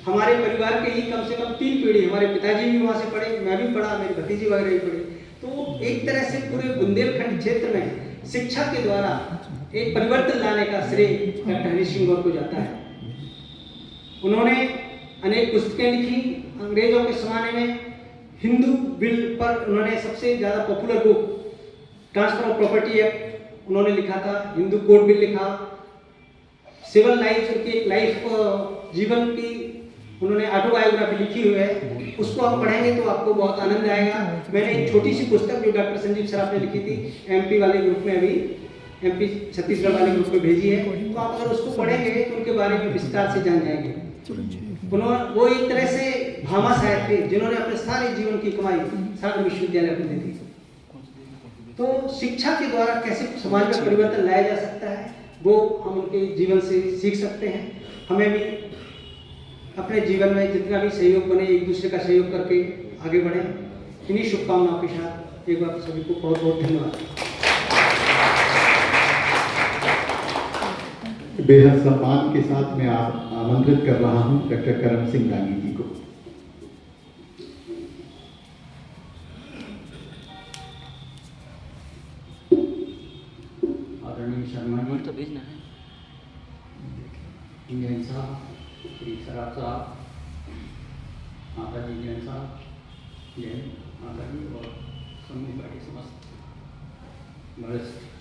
हमारे परिवार के ही कम से कम 3 पीढ़ी, हमारे पिताजी भी वहाँ से पढ़े, मैं भी पढ़ा, मेरी भतीजी वगैरह भी पढ़े। तो एक तरह से पूरे बुंदेलखंड क्षेत्र में शिक्षा के द्वारा एक परिवर्तन लाने का श्रेय डॉक्टर हरि सिंह गौर को जाता है। उन्होंने अनेक पुस्तकें लिखी। अंग्रेजों के ज़माने में हिंदू बिल पर उन्होंने सबसे ज़्यादा popular book transfer of property act उन्होंने लिखा था, हिंदू कोड बिल लिखा, सिविल लाइफ उनकी एक लाइफ जीवन की उन्होंने ऑटोबायोग्राफी लिखी हुई है। उसको आप पढ़ेंगे तो आपको बहुत आनंद आएगा। मैंने एक छोटी सी पुस्तक जो डॉक्टर संजीव सराफ ने लिखी थी, एमपी वाले ग्रुप में, अभी एमपी छत्तीसगढ़ वाले ग्रुप में भेजी है, तो आप अगर उसको पढ़ेंगे तो उनके बारे में विस्तार से जान जाएंगे। वो एक तरह से भामा साहब थे जिन्होंने अपने सारे जीवन की कमाई सागर विश्वविद्यालय को दे दी। तो शिक्षा के द्वारा कैसे समाज में परिवर्तन लाया जा सकता है, वो हम उनके जीवन से सीख सकते हैं। हमें भी अपने जीवन में जितना भी सहयोग बने एक दूसरे का सहयोग करके आगे बढ़ें। इन्हीं शुभकामनाओं के साथ एक बार सभी को बहुत बहुत धन्यवाद। बेहद सम्मान के साथ मैं आमंत्रित कर रहा हूं डॉक्टर करम सिंह डांगी जी को। आदरणीय शर्मा जी तो भेजना है, इंजन साहब, श्री सराफ साहब, माता जी जैन साहब, जैन माता जी और समूह के समस्त वरिष्ठ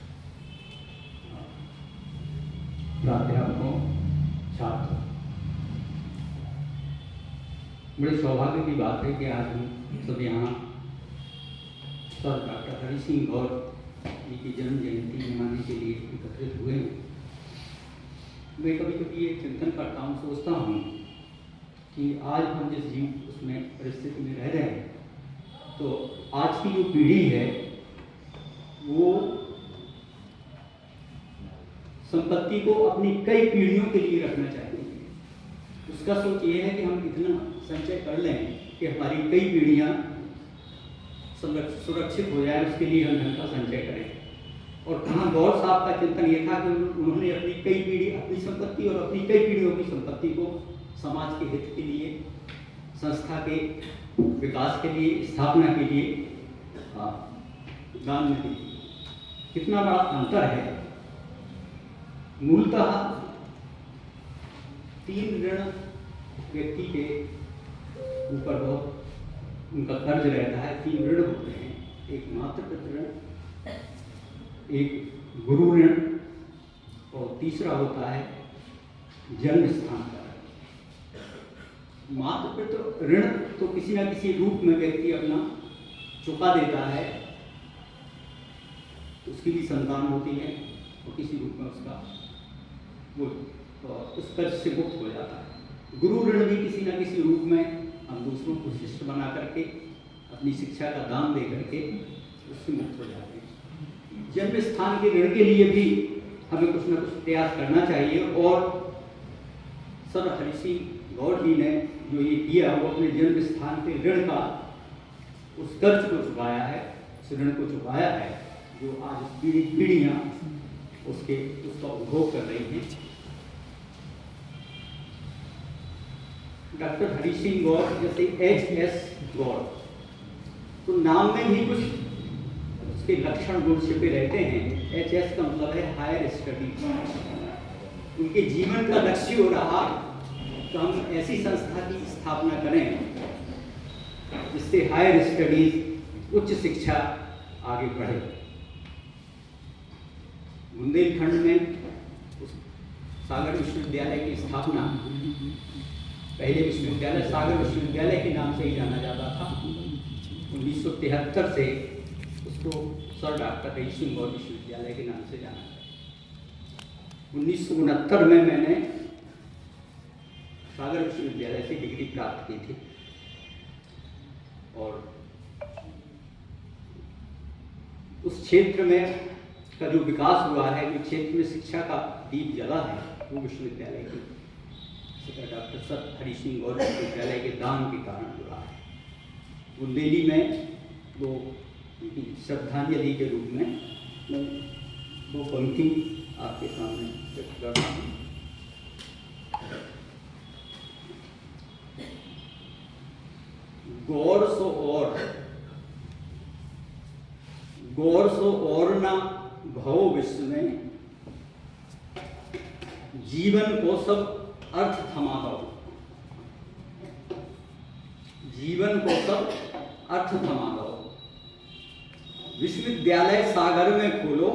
प्राध्यापकों, छात्र, बड़े सौभाग्य की बात है कि आज हम सब यहाँ सर डॉक्टर हरि सिंह गौर जी की जन्म जयंती मनाने के लिए एकत्रित हुए हैं। मैं कभी कभी ये चिंतन करता हूँ, सोचता हूँ कि आज हम जिस उसमें परिस्थिति में रह रहे हैं, तो आज की जो पीढ़ी है वो संपत्ति को अपनी कई पीढ़ियों के लिए रखना चाहती है। उसका सोच ये है कि हम इतना संचय कर लें कि हमारी कई पीढ़ियाँ सुरक्षित हो जाए, उसके लिए हम धन का संचय करें। और कहाँ गौर साहब का चिंतन ये था कि उन्होंने अपनी कई पीढ़ी, अपनी संपत्ति और अपनी कई पीढ़ियों की संपत्ति को समाज के हित के लिए, संस्था के विकास के लिए, स्थापना के लिए दान में दी। कितना बड़ा अंतर है। मूलतः 3 ऋण व्यक्ति के ऊपर बहुत उनका कर्ज रहता है। 3 ऋण होते हैं, एक मातृपितृ ऋण, एक गुरु ऋण और तीसरा होता है जन्म स्थान का ऋण। मातृपितृ ऋण तो किसी न किसी रूप में व्यक्ति अपना चुका देता है, उसकी भी संतान होती है और किसी रूप में उसका वो उस कर्ज से मुक्त हो जाता है। गुरु ऋण भी किसी न किसी रूप में हम दूसरों को शिष्य बना करके अपनी शिक्षा का दान दे करके उससे मुक्त हो जाते हैं। जन्म स्थान के ऋण के लिए भी हमें कुछ न कुछ प्रयास करना चाहिए और सर हरि सिंह गौर जी ने जो ये किया वो अपने जन्म स्थान के ऋण का उस कर्ज को चुकाया है, उस ऋण को चुकाया है जो आज पीढ़ियाँ उसका उपभोग कर रही हैं। डॉक्टर हरि सिंह गौर जैसे HS गौर, तो नाम में भी कुछ उसके लक्षण गुण छिपे रहते हैं। HS का मतलब है हायर स्टडीज। उनके जीवन का लक्ष्य हो रहा तो हम ऐसी संस्था की स्थापना करें जिससे हायर स्टडीज, उच्च शिक्षा आगे बढ़े। बुंदेलखंड में सागर विश्वविद्यालय की स्थापना, पहले विश्वविद्यालय सागर विश्वविद्यालय के नाम से ही जाना जाता था। 1973 से उसको सर डॉक्टर हरि सिंह गौर विश्वविद्यालय के नाम से जाना जाता। 1969 में मैंने सागर विश्वविद्यालय से डिग्री प्राप्त की थी और उस क्षेत्र में का जो विकास हुआ है, जो क्षेत्र में शिक्षा का दीप जला है, वो विश्वविद्यालय की डॉक्टर सर हरि सिंह गौर विश्वविद्यालय के दान के कारण जुड़ा है। बुंदेली में वो श्रद्धांजलि के रूप में मैं 2 पंक्ति आपके सामने व्यक्त कर रहा हूँ। गौर सो और ना भव विश्व में, जीवन को सब अर्थ थमा दो। जीवन को सब अर्थ थमा दो। विश्वविद्यालय सागर में खोलो,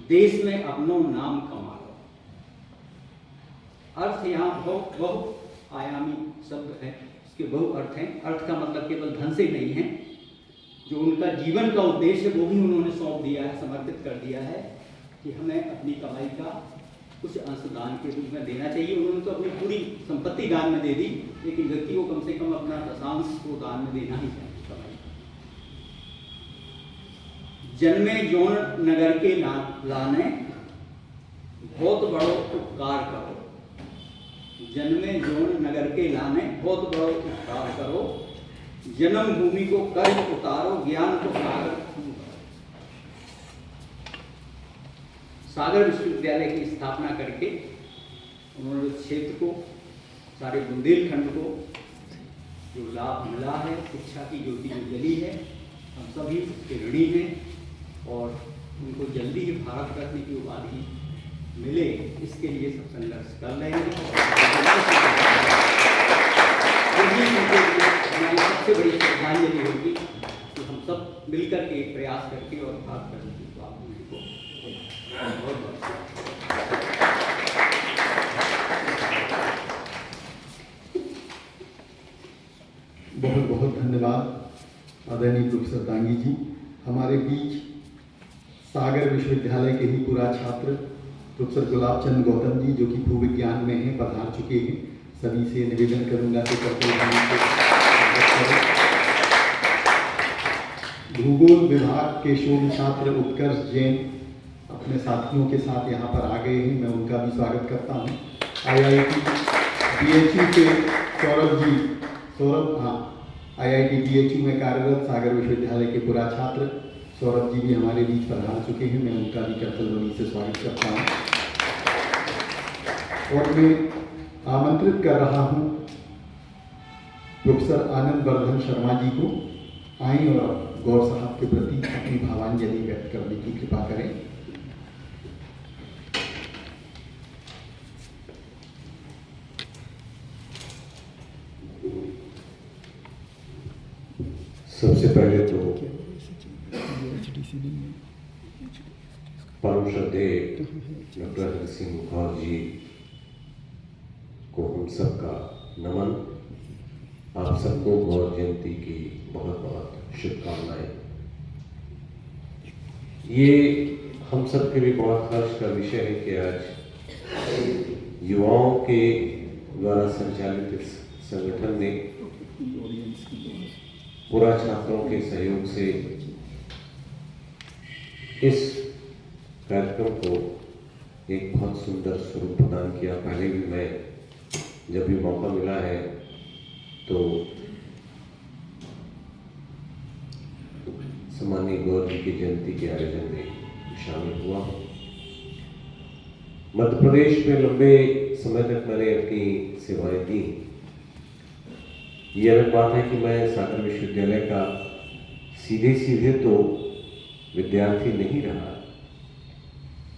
देश में अपनो नाम कमा लो। अर्थ यहाँ बहु आयामी शब्द है, इसके बहु अर्थ हैं। अर्थ का मतलब केवल धन से नहीं है, जो उनका जीवन का उद्देश्य वो भी उन्होंने सौंप दिया है, समर्पित कर दिया है कि हमें अपनी कमाई का कुछ अंश दान के रूप में देना चाहिए। उन्होंने तो अपनी पूरी संपत्ति दान में दे दी, लेकिन व्यक्ति को कम से कम अपना दशांश को दान में देना ही चाहिए कमाई। जन्मे जौन नगर के लाने, बहुत बड़ो उपकार करो, जन्मे जोन नगर के लाने बहुत बड़ो उपकार करो, जन्म भूमि को कर्ज उतारो, ज्ञान को सागर खूब करो। सागर विश्वविद्यालय की स्थापना करके उन्होंने क्षेत्र को, सारे बुंदेलखंड को जो लाभ मिला है, शिक्षा की ज्योति जो जली है, हम सभी उसके ऋणी हैं और उनको जल्दी ही भारत रत्न की उपाधि मिले, इसके लिए सब संघर्ष कर रहे हैं। हमारी सबसे बड़ी श्रद्धांजलि होगी कि हम सब मिलकर के प्रयास करके और भारत रत्न की उपाधि को बहुत बहुत धन्यवाद आदरणीय प्रोफेसर दांगी जी। हमारे बीच सागर विश्वविद्यालय के ही पूरा छात्र प्रोफेसर गुलाब चंद गौतम जी, जो कि भू विज्ञान में हैं, पधार चुके हैं। सभी से निवेदन करूंगा कि भूगोल विभाग के शोध छात्र उत्कर्ष जैन अपने साथियों के साथ यहाँ पर आ गए हैं, मैं उनका भी स्वागत करता हूँ। IIT BHU के IIT BHU में कार्यरत सागर विश्वविद्यालय के पूरा छात्र सौरभ जी भी हमारे बीच पधार चुके हैं, मैं उनका भी करतलवनी से स्वागत करता हूँ। और मैं आमंत्रित कर रहा हूँ प्रोफेसर आनंद वर्धन शर्मा जी को, आएँ और गौर साहब के प्रति अपनी भावांजलि व्यक्त करने की कृपा करें। सबसे पहले तो परम श्रद्धेय डॉक्टर हरि सिंह गौर जी को हम सबका नमन। आप सबको गौर जयंती की बहुत बहुत शुभकामनाएं। ये हम सब के लिए बहुत हर्ष का विषय है कि आज युवाओं के द्वारा संचालित इस संगठन ने पूरा छात्रों के सहयोग से इस कार्यक्रम को एक बहुत सुंदर स्वरूप प्रदान किया। पहले भी मैं जब भी मौका मिला है तो सम्मानीय गौर जी की जयंती के आयोजन में शामिल हुआ। मध्य प्रदेश में लंबे समय तक मैंने अपनी सेवाएं दी। ये अलग बात है कि मैं सागर विश्वविद्यालय का सीधे तो विद्यार्थी नहीं रहा,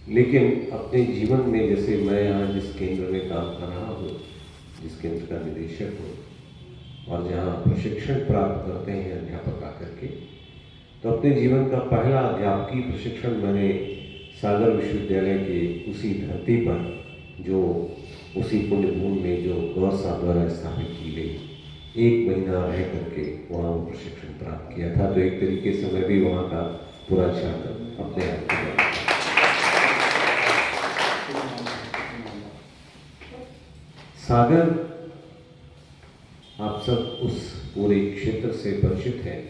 लेकिन अपने जीवन में जैसे मैं यहाँ जिस केंद्र में काम कर रहा हूँ, जिस केंद्र का निदेशक हूँ और जहाँ प्रशिक्षण प्राप्त करते हैं अध्यापक आकर के, तो अपने जीवन का पहला अध्यापकीय प्रशिक्षण मैंने सागर विश्वविद्यालय के उसी धरती पर, जो उसी पुण्य भूमि में जो गौर साहब द्वारा स्थापित की गई, 1 महीना रह करके वहाँ वो प्रशिक्षण प्राप्त किया था। तो एक तरीके से मैं भी वहाँ का पूरा छात्र अपने आप को। सागर आप सब उस पूरे क्षेत्र से परिचित हैं।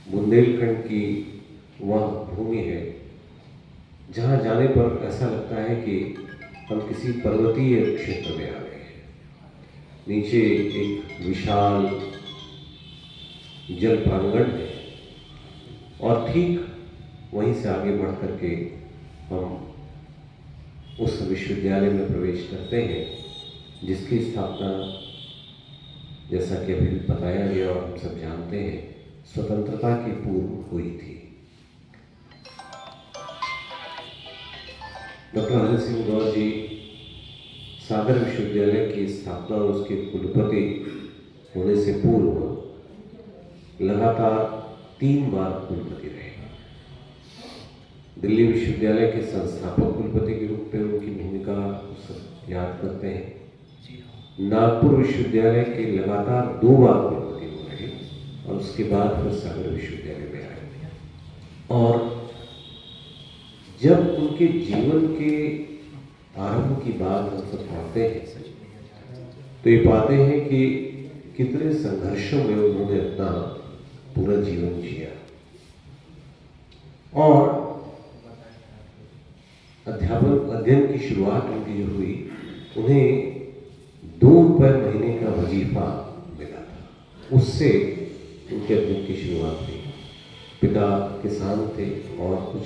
बुंदेलखंड की वह भूमि है जहाँ जाने पर ऐसा लगता है कि हम किसी पर्वतीय क्षेत्र में आ गए हैं। नीचे एक विशाल जल प्रांगण है और ठीक वहीं से आगे बढ़ करके हम उस विश्वविद्यालय में प्रवेश करते हैं, जिसकी स्थापना, जैसा कि अभी बताया गया और हम सब जानते हैं, स्वतंत्रता के पूर्व हुई थी। डॉक्टर हरि सिंह गौर जी सागर विश्वविद्यालय की स्थापना और उसके कुलपति होने से पूर्व लगातार 3 बार कुलपति रहे। दिल्ली विश्वविद्यालय के संस्थापक कुलपति के रूप में उनकी भूमिका सब याद करते हैं। नागपुर विश्वविद्यालय के लगातार 2 बार कुलपति हो रहे और उसके बाद फिर सागर विश्वविद्यालय में आए। और जब उनके जीवन के आरंभ की बात हम सब पढ़ते हैं तो ये पाते हैं कि कितने संघर्षों में उन्होंने अपना पूरा जीवन जिया और अध्ययन की शुरुआत उनकी जो हुई, उन्हें 2 रुपये महीने का वजीफा मिला था, उससे उनके अध्ययन की शुरुआत हुई। पिता किसान थे और कुछ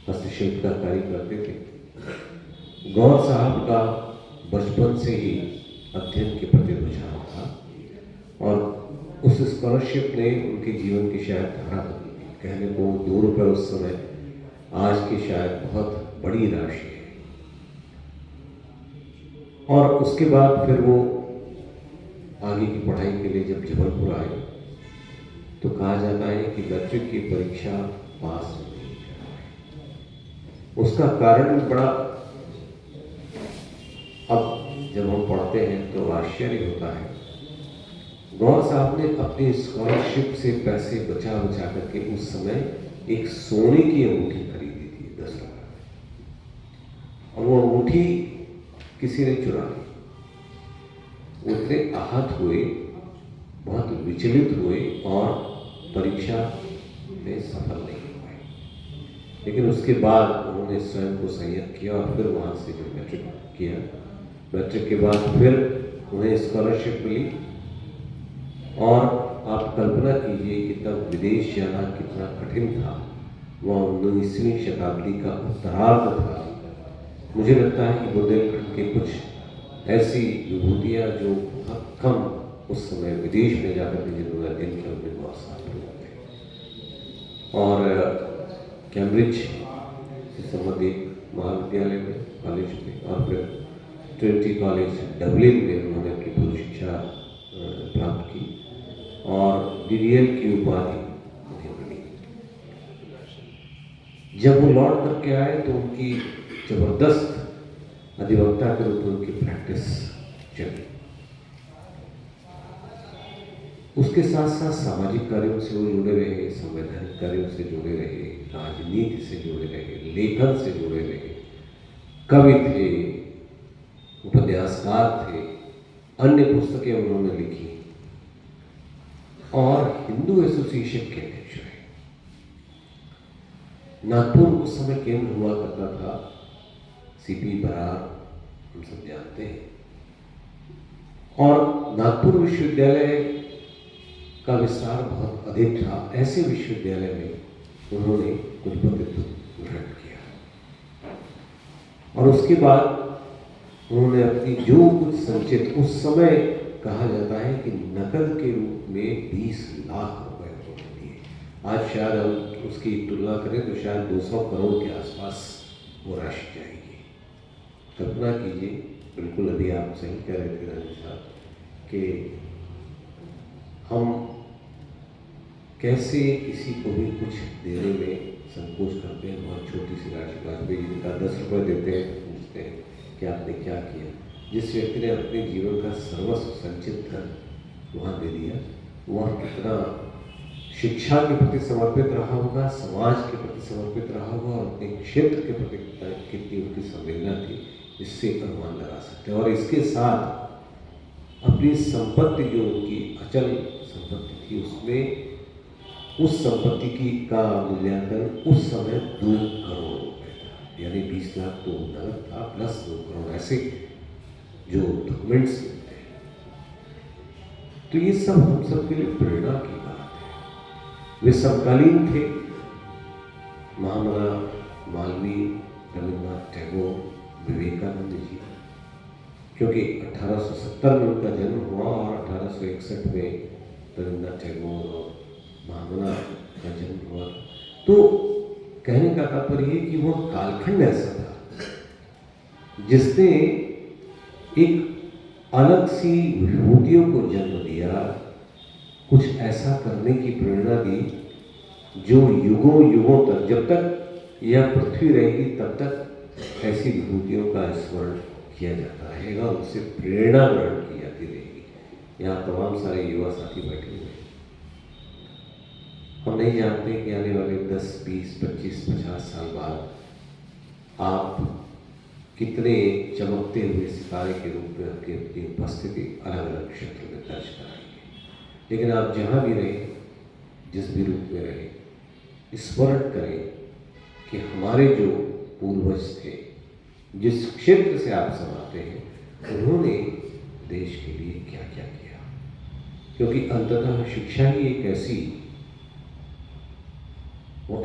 हस्तशिल्प का कार्य करते थे। गौर साहब का बचपन से ही अध्ययन के प्रति रुझान था और उस स्कॉलरशिप ने उनके जीवन की शायद धारा बदल दी। कहने को 2 रुपये उस समय आज की शायद बहुत बड़ी राशि है। और उसके बाद फिर वो आगे की पढ़ाई के लिए जब जबलपुर आए तो कहा जाता है कि मैट्रिक की परीक्षा पास नहीं कर पाए। उसका कारण बड़ा, अब जब हम पढ़ते हैं तो आश्चर्य होता है। गौर साहब ने अपनी स्कॉलरशिप से पैसे बचा बचा करके उस समय एक सोने की अंगूठी खरीदी थी 10 रुपये, और वो अंगूठी किसी ने चुरा ली। वो इतने आहत हुए, बहुत विचलित हुए और परीक्षा में सफल नहीं हुए। लेकिन उसके बाद उन्होंने स्वयं को संयत किया और फिर वहाँ से जो मैट्रिक किया, मैट्रिक के बाद फिर उन्हें स्कॉलरशिप मिली। और आप कल्पना कीजिए कि तब विदेश जाना कितना कठिन था। वह 19वीं शताब्दी का उत्तरार्ध था। मुझे लगता है कि बुंदेलखंड के कुछ ऐसी विभूतियाँ जो बहुत कम उस समय विदेश में जाकर के जिन्होंने अध्ययन किया, उनमें बहुत सारे लोग थे। और कैम्ब्रिज से संबंधित महाविद्यालय में, कॉलेज में, और फिर ट्रिनिटी कॉलेज डबलिन में उन्होंने अपनी पूर्व शिक्षा प्राप्त की और DDL की उपाधि उन्हें मिली। जब वो लौट करके आए तो उनकी जबरदस्त अधिवक्ता के रूप में उनकी प्रैक्टिस चली। उसके साथ साथ सामाजिक कार्यों से वो जुड़े रहे, संवैधानिक कार्यों से जुड़े रहे, राजनीति से जुड़े रहे, लेखन से जुड़े रहे, कवि थे, उपन्यासकार थे, अन्य पुस्तकें उन्होंने लिखी और हिंदू एसोसिएशन के अध्यक्ष रहे। नागपुर उस समय केंद्र हुआ करता था, CP बरार हम सब जानते हैं। और नागपुर विश्वविद्यालय का विस्तार बहुत अधिक था। ऐसे विश्वविद्यालय में उन्होंने कुलपतित्व ग्रहण किया और उसके बाद उन्होंने अपनी जो कुछ संचित, उस समय कहा जाता है कि नकद के रूप में 20 लाख रुपए उन्होंने दिए। आज शायद हम उसकी तुलना करें तो शायद 200 करोड़ के आसपास वो राशि जाएगी। कल्पना कीजिए, बिल्कुल अभी आप सही कह रहे थे राजेश साहब, कि हम कैसे किसी को भी कुछ देने में संकोच करते हैं। बहुत छोटी सी राशि, वाजपेयी जी का 10 रुपये देते हैं, पूछते हैं कि आपने क्या किया। जिस व्यक्ति ने अपने जीवन का सर्वस्व संचित कर वहाँ दे दिया, वह कितना शिक्षा के प्रति समर्पित रहा होगा, समाज के प्रति समर्पित रहा होगा और अपने क्षेत्र के प्रति कितनी उनकी संवेदना थी, इससे अनुमान लगा सकते हैं। और इसके साथ अपनी संपत्ति जो उनकी अचल संपत्ति थी, उसमें उस संपत्ति की का मूल्यांकन उस समय 2 करोड़ रुपए था। यानी 20 लाख तो नगद था प्लस 2 करोड़, ऐसे जो डॉक्यूमेंट्स मिलते हैं। तो ये सब हम सब के लिए प्रेरणा की बात है। वे समकालीन थे महामना मालवीय, रविन्द्रनाथ टैगोर, विवेकानंद जी, क्योंकि 1870 में उनका जन्म हुआ और 1861 में रविन्द्रनाथ टैगोर और महामना का जन्म हुआ। तो कहने का तात्पर्य कि वह कालखंड ऐसा था जिसने एक अलग सी विभूतियों को जन्म दिया, कुछ ऐसा करने की प्रेरणा दी जो युगों युगों तक, जब तक यह पृथ्वी रहेगी तब तक ऐसी विभूतियों का स्मरण किया जाता रहेगा, उनसे प्रेरणा ग्रहण की जाती रहेगी। यहाँ तमाम सारे युवा साथी बैठे हुए हैं। हम नहीं जानते कि आने वाले 10, 20, 25, 50 साल बाद आप कितने चमकते हुए सितारे के रूप में आपकी अपनी उपस्थिति अलग अलग क्षेत्र में दर्ज कराएंगे। लेकिन आप जहाँ भी रहें, जिस भी रूप में रहें, स्मरण करें कि हमारे जो पूर्वज थे, जिस क्षेत्र से आप सब आते हैं, उन्होंने देश के लिए क्या क्या किया। क्योंकि अंततः शिक्षा ही एक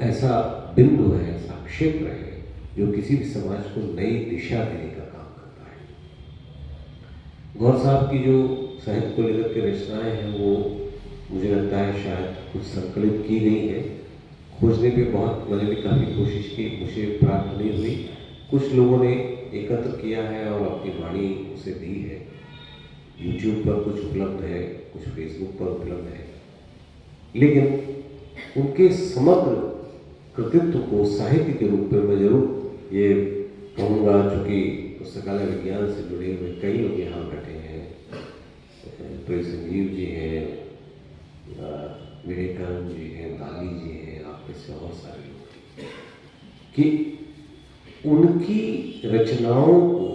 ऐसा बिंदु है, ऐसा क्षेत्र है जो किसी भी समाज को नई दिशा देने का काम करता है। गौर साहब की जो साहित्य को लेकर के रचनाएं हैं, वो मुझे लगता है शायद कुछ संकलित की गई है। खोजने पे मैंने भी काफ़ी कोशिश की, मुझे प्राप्त नहीं हुई। कुछ लोगों ने एकत्र किया है और अपनी वाणी उसे दी है। YouTube पर कुछ उपलब्ध है, कुछ Facebook पर उपलब्ध है, लेकिन उनके समग्र कृतित्व को साहित्य के रूप में मैं जरूर ये कहूँगा, चूँकि पुस्तकालय विज्ञान से जुड़े हुए कई लोग यहाँ बैठे हैं, प्रिय संजीव जी हैं, विवेकानंद जी हैं, दाली जी हैं, आप इससे और सारे लोग हैं, कि उनकी रचनाओं को,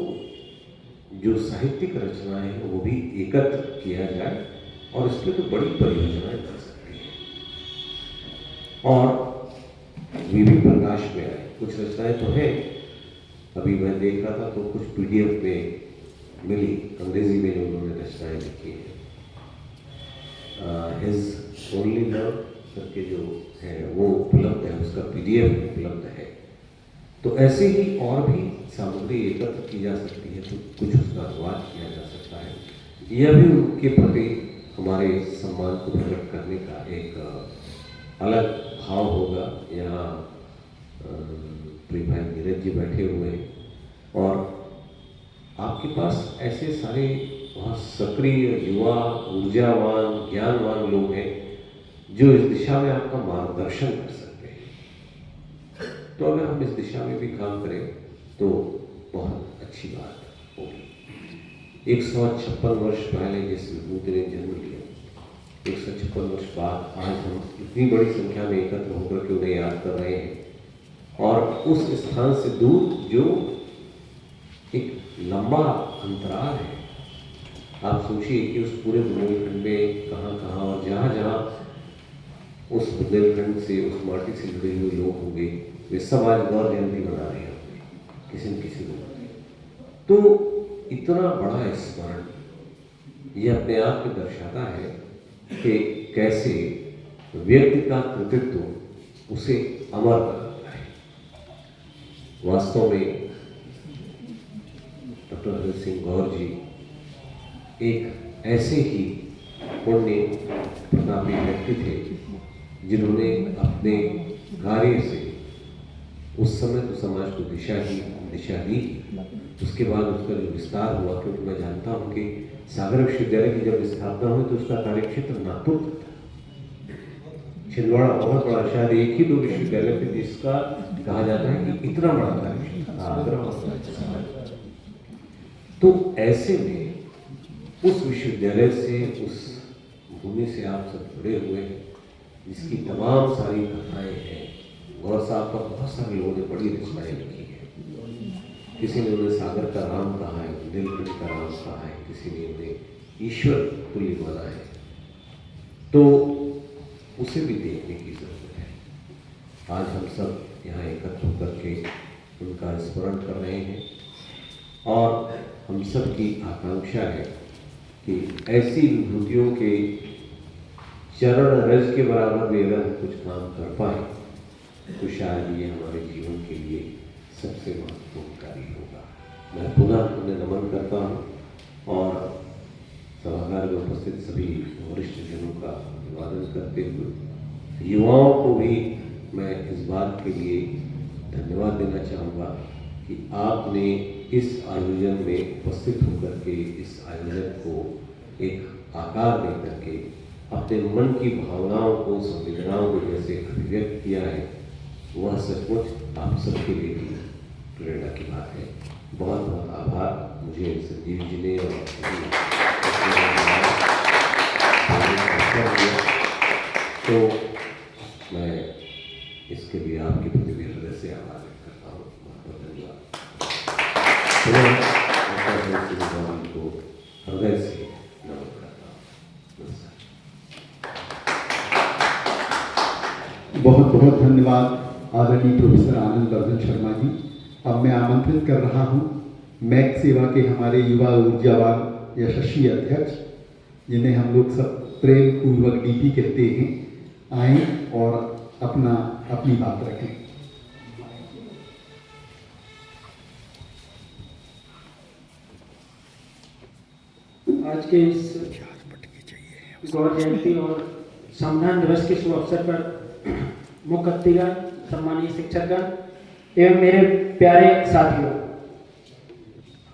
जो साहित्यिक रचनाएं हैं, वो भी एकत्र किया जाए और इस पर तो बड़ी परियोजनाएं कर सकती हैं और वे भी प्रकाश में आए। कुछ रचनाएं तो हैं, अभी मैं देख रहा था तो कुछ PDF में मिली, अंग्रेजी में जो उन्होंने रचनाएं लिखी हैं। हिज ओनली लव करके जो है वो उपलब्ध है, उसका PDF उपलब्ध है। तो ऐसे ही और भी सामग्री एकत्र की जा सकती है, तो कुछ उसका अनुवाद किया जा सकता है। यह भी उनके प्रति हमारे सम्मान को प्रकट करने का एक अलग भाव होगा। यहाँ प्रिय भाई नीरज जी बैठे हुए हैं और आपके पास ऐसे सारे बहुत सक्रिय, युवा, ऊर्जावान, ज्ञानवान लोग हैं जो इस दिशा में आपका मार्गदर्शन कर सकते हैं। तो अगर हम इस दिशा में भी काम करें तो बहुत अच्छी बात होगी। 156 वर्ष पहले जिस विभूति ने जन्म लिया, 156 वर्ष बाद आज हम इतनी बड़ी संख्या में एकत्र होकर के उन्हें याद कर रहे हैं और उस स्थान से दूर जो एक लंबा अंतराल है। आप सोचिए कि उस पूरे बुंदेलखंड में कहाँ और जहाँ उस बुंदेलखंड से, उस माटी से जुड़े हुए लोग होंगे, वे सब आज गौर जयंती मना रहे होंगे किसी न किसी रूप में। तो इतना बड़ा स्मरण ये अपने आप में दर्शाता है कि कैसे व्यक्ति का कृतित्व उसे अमर बनाता है। वास्तव में डॉक्टर हरि सिंह गौर जी एक ऐसे ही पुण्य प्रतापी व्यक्ति थे जिन्होंने अपने कार्य से उस समय तो समाज को दिशा दी। उसके बाद उसका जो विस्तार हुआ, क्योंकि मैं जानता हूँ कि सागर विश्वविद्यालय की जब स्थापना हुई तो उसका कार्यक्षेत्र नागपुर था। छिंदवाड़ा बहुत बड़ा, शायद एक ही दो विश्वविद्यालय थे जिसका कहा जाता है कि इतना बड़ा कार्यक्षेत्र। तो ऐसे में उस विश्वविद्यालय से, उस भूमि से आप सब जुड़े हुए हैं, जिसकी तमाम सारी कथाएं हैं। गौर साहब पर बहुत सारे लोगों ने बड़ी रचनाएं लिखी है। किसी ने उन्हें सागर का राम कहा है, बुंदेलखंड का राम कहा है, किसी ने उन्हें ईश्वर तुल्य माना है। तो उसे भी देखने की जरूरत है। आज हम सब यहाँ एकत्र होकर के उनका स्मरण कर रहे हैं और हम सब की आकांक्षा है कि ऐसी विभूतियों के चरण रज के बराबर भी अगर हम कुछ काम कर पाए तो शायद ये हमारे जीवन के लिए सबसे महत्वपूर्ण कार्य होगा। मैं पुनः उन्हें नमन करता हूँ और सभागार में उपस्थित सभी वरिष्ठ जनों का अभिवादन करते हुए युवाओं को भी मैं इस बात के लिए धन्यवाद देना चाहूँगा कि आपने इस आयोजन में उपस्थित होकर के इस आयोजन को एक आकार दे करके अपने मन की भावनाओं को, संवेदनाओं को जैसे अभिव्यक्त किया है, वह सचमुच आप सबके लिए भी प्रेरणा की बात है। बहुत बहुत आभार मुझे संजीव जी ने और तो मैं इसके लिए आपके प्रति भी हृदय से आभार व्यक्त करता हूँ। बहुत बहुत धन्यवाद। को हृदय से नमन करता हूँ। बहुत बहुत धन्यवाद आदरणीय प्रोफेसर आनंद वर्धन शर्मा जी। अब मैं आमंत्रित कर रहा हूँ मैक सेवा के हमारे युवा ऊर्जावान यशस्वी अध्यक्ष, जिन्हें हम लोग सब प्रेम पूर्वक डीपी कहते हैं, आएँ और अपनी बात रखें। आज के इस गौर जयंती और संविधान दिवस के शुभ अवसर पर मुख्य अतिथिगण, सम्मानीय शिक्षकगण एवं मेरे प्यारे साथियों,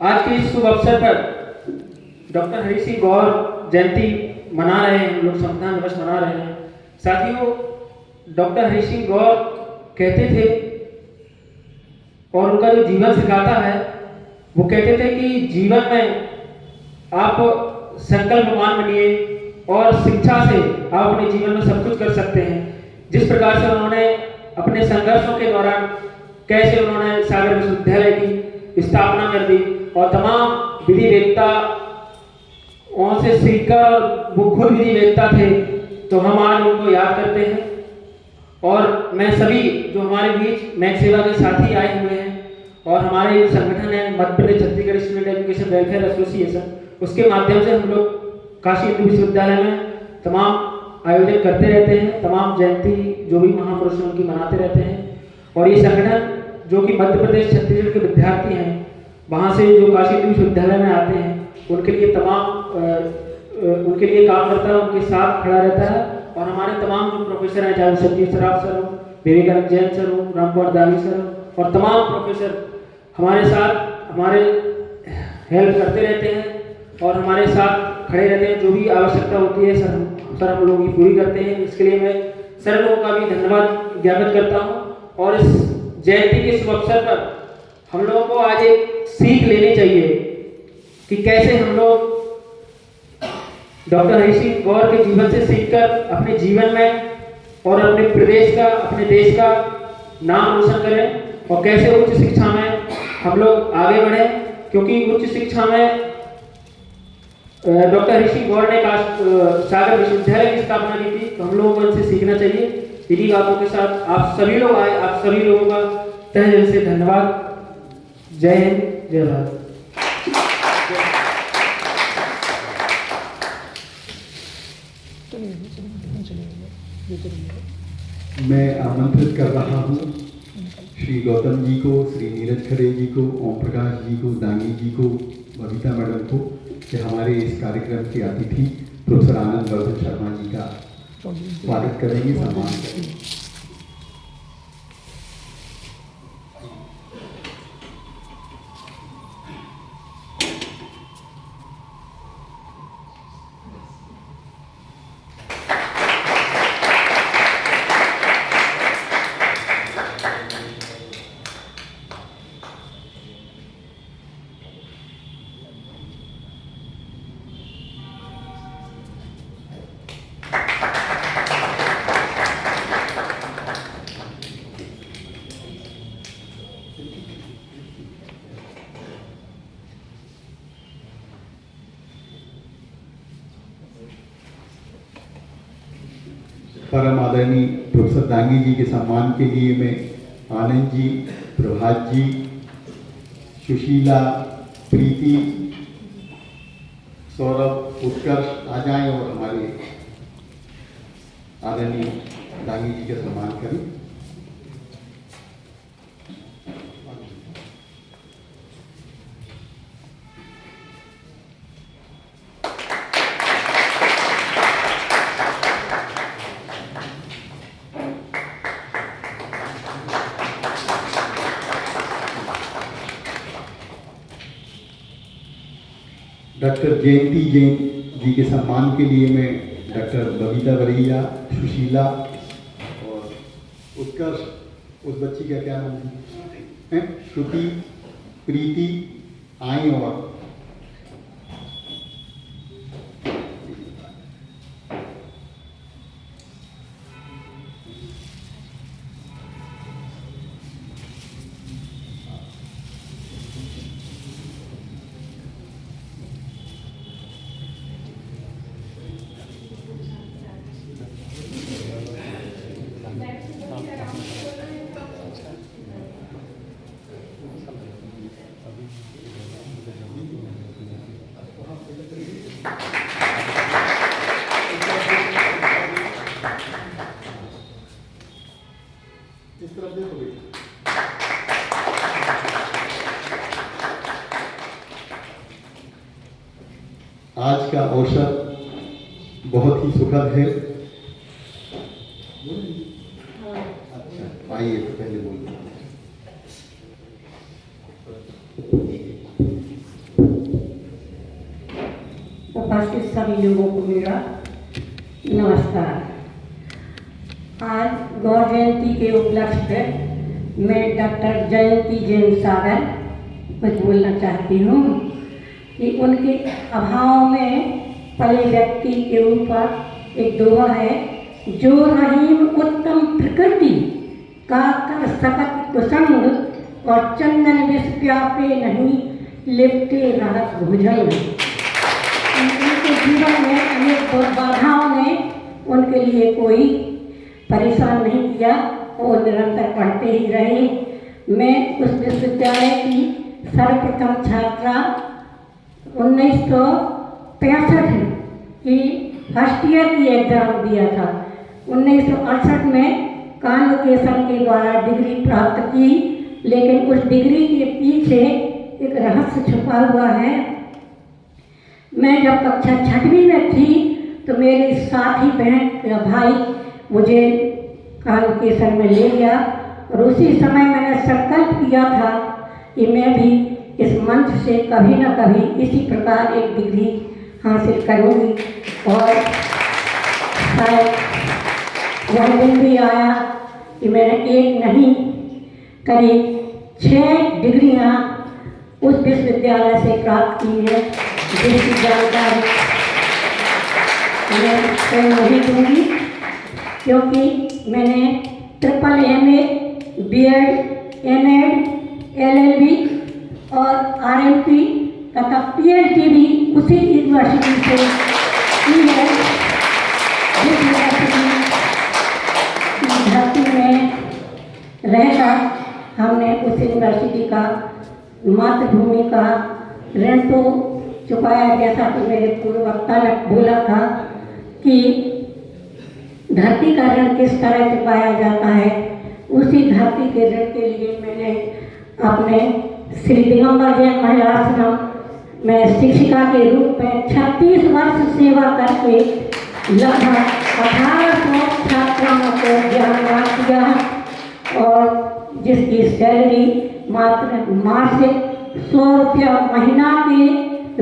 आज के इस शुभ अवसर पर डॉक्टर हरि सिंह गौर जयंती मना रहे हैं, हम लोग संविधान दिवस मना रहे हैं। साथियों, डॉक्टर हरि सिंह गौर कहते थे और उनका जो जीवन सिखाता है, वो कहते थे कि जीवन में आप संकल्पवान बनिए और शिक्षा से आप अपने जीवन में सब कुछ कर सकते हैं। जिस प्रकार से उन्होंने अपने संघर्षों के दौरान कैसे उन्होंने सागर विश्वविद्यालय की स्थापना कर दी और तमाम विधि वेत्ताओं से सीखकर, वो खुद विधि वेत्ता थे, तो हम आज उनको याद करते हैं। और मैं सभी जो हमारे बीच मैक सेवा के साथी आए हुए हैं और हमारे संगठन है Madhya Pradesh Chhattisgarh student education welfare association, उसके माध्यम से हम लोग काशी हिंदू विश्वविद्यालय में तमाम आयोजन करते रहते हैं, तमाम जयंती जो भी महापुरुष हैं उनकी मनाते रहते हैं। और ये संगठन जो कि मध्य प्रदेश छत्तीसगढ़ के विद्यार्थी हैं, वहाँ से जो काशी हिंदू विश्वविद्यालय में आते हैं, उनके लिए उनके लिए काम करता है, उनके साथ खड़ा रहता है। और हमारे तमाम जो प्रोफेसर हैं, चाहे संजीव सराफ सर हो, विवेकानंद जैन सर हो, रामकुमार दावी सर हो, और तमाम प्रोफेसर हमारे साथ हमारे हेल्प करते रहते हैं और हमारे साथ खड़े रहते हैं। जो भी आवश्यकता होती है सर हम लोग ये पूरी करते हैं। इसके लिए मैं सर लोगों का भी धन्यवाद ज्ञापित करता हूँ। और इस जयंती के शुभ अवसर पर हम लोगों को आज एक सीख लेनी चाहिए कि कैसे हम लोग डॉक्टर हरि सिंह गौर के जीवन से सीखकर अपने जीवन में और अपने प्रदेश का, अपने देश का नाम रोशन करें और कैसे उच्च शिक्षा में हम लोग आगे बढ़ें। क्योंकि उच्च शिक्षा में डॉक्टर हरि सिंह गौर ने सागर विश्वविद्यालय की स्थापना की थी, तो हम लोगों को इनसे सीखना चाहिए। इन्हीं बातों के साथ आप सभी लोग आए, आप सभी लोगों का तहे दिल से धन्यवाद। जय हिंद, जय भारत। मैं आमंत्रित कर रहा हूँ श्री गौतम जी को, श्री नीरज खरे जी को, ओम प्रकाश जी को, दांगी जी को, बबीता मैडम को, कि हमारे इस कार्यक्रम के अतिथि प्रोफेसर आनंद वर्धन शर्मा जी का स्वागत करेंगे, सम्मान करेंगे। परम आदरणीय प्रोफेसर दांगी जी के सम्मान के लिए मैं आनंद जी, प्रभात जी, सुशीला, प्रीति, सौरभ, उत्कर्ष आ जाएं और हमारे आदरणीय दांगी जी का सम्मान करें। डॉक्टर जयंती जैन जी के सम्मान के लिए मैं डॉक्टर बबीता बरैया, सुशीला और उत्कर्ष, उस बच्ची का क्या नाम है, श्रुति, प्रीति आई और तरफ देखो बेटा। आज का अवसर बहुत ही सुखद है। अच्छा आइए तो पहले बोलिए। उपस्थित सभी लोगों को मेरा नमस्कार। आज गौर जयंती के उपलक्ष्य पर मैं डॉक्टर जयंती जैन सागर कुछ बोलना चाहती हूँ कि उनके अभाव में पले व्यक्ति के ऊपर एक दोहा है, जो रहीम उत्तम प्रकृति का कर सकत कुसंग और चंदन विष व्यापे नहीं लिपटे रहत भुजंग। उनके जीवन में अनेक बाधाओं ने उनके लिए कोई परेशान नहीं किया और निरंतर पढ़ते ही रहे। मैं उस विश्वविद्यालय की सर्वप्रथम छात्रा 1965 की फर्स्ट ईयर की एग्ज़ाम दिया था। 1968 में कॉन्वोकेशन के द्वारा डिग्री प्राप्त की, लेकिन उस डिग्री के पीछे एक रहस्य छुपा हुआ है। मैं जब कक्षा 6वीं में थी तो मेरे साथी बहन या भाई मुझे कॉन्वोकेशन में ले गया और उसी समय मैंने संकल्प किया था कि मैं भी इस मंच से कभी न कभी इसी प्रकार एक डिग्री हासिल करूंगी। और शायद वह दिन भी आया कि मैंने एक नहीं करीब 6 डिग्रियां उस विश्वविद्यालय से प्राप्त की है, जिसकी जानकारी मैं नहीं दूंगी, क्योंकि मैंने MA, BEd, MAd, LLB और RMP तथा PhD भी उसी यूनिवर्सिटी से की है, जिस यूनिवर्सिटी की धरती में रहकर हमने उस यूनिवर्सिटी का मातृभूमि का ऋण तो चुकाया। जैसा कि मेरे पूर्व वक्ता ने बोला था कि धरती का ऋण किस तरह चुकाया जाता है, उसी धरती के ऋण के लिए मैंने अपने श्री दिगंबर जैन महिला आश्रम में शिक्षिका के रूप में 36 वर्ष सेवा करके लगभग 1800 छात्राओं को ज्ञानवान किया और जिसकी सैलरी मात्र मासिक 100 रुपया महीना के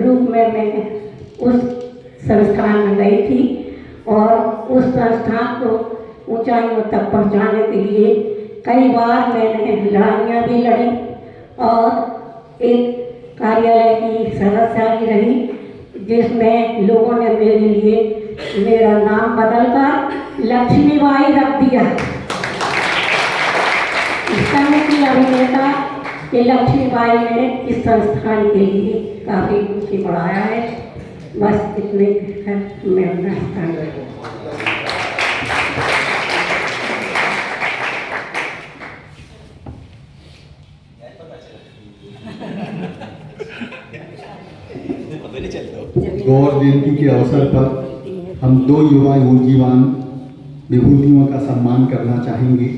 रूप में मैं उस संस्थान में गई थी और उस संस्थान को ऊंचाइयों तक पहुंचाने के लिए कई बार मैंने लड़ाइयाँ भी लड़ी और एक कार्यालय की सदस्य भी रही, जिसमें लोगों ने मेरे लिए मेरा नाम बदलकर लक्ष्मीबाई रख दिया। इस समय की अभिनेता कि लक्ष्मीबाई ने इस संस्थान के लिए काफ़ी कुछ बढ़ाया है। बस इतने कहकर मैं अपना स्थान गौर जयंती के अवसर पर हम 2 युवा ऊर्जीवान विभूतियों का सम्मान करना चाहेंगे।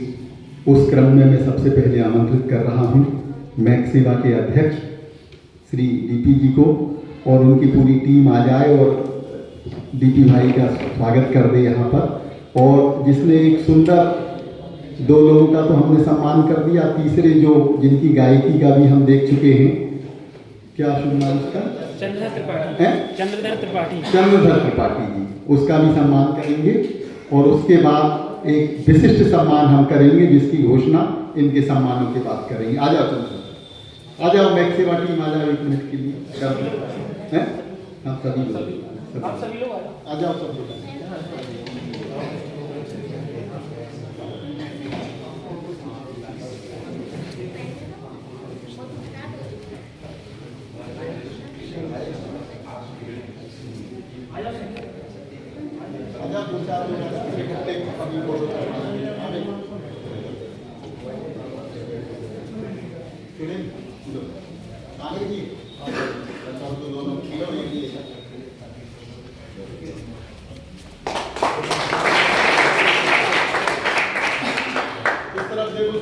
उस क्रम में मैं सबसे पहले आमंत्रित कर रहा हूं मैक्सेवा के अध्यक्ष श्री डीपी जी को और उनकी पूरी टीम आ जाए और डीपी भाई का स्वागत कर दे यहाँ पर। और जिसने एक सुंदर 2 लोगों का तो हमने सम्मान कर दिया, तीसरे जो जिनकी गायकी का भी हम देख चुके हैं, क्या शुभ नाम उसका? चंद्रधर त्रिपाठी जी, उसका भी सम्मान करेंगे। और उसके बाद एक विशिष्ट सम्मान हम करेंगे जिसकी घोषणा इनके सम्मानों के बाद करेंगे। आ जाओ चंद्रधर, आ जाओ मैक्सेवा टीम, आ जाओ 1 मिनट के लिए हैं। हम सभी लोग आ जाओ सब लोग। इस तरफ देखो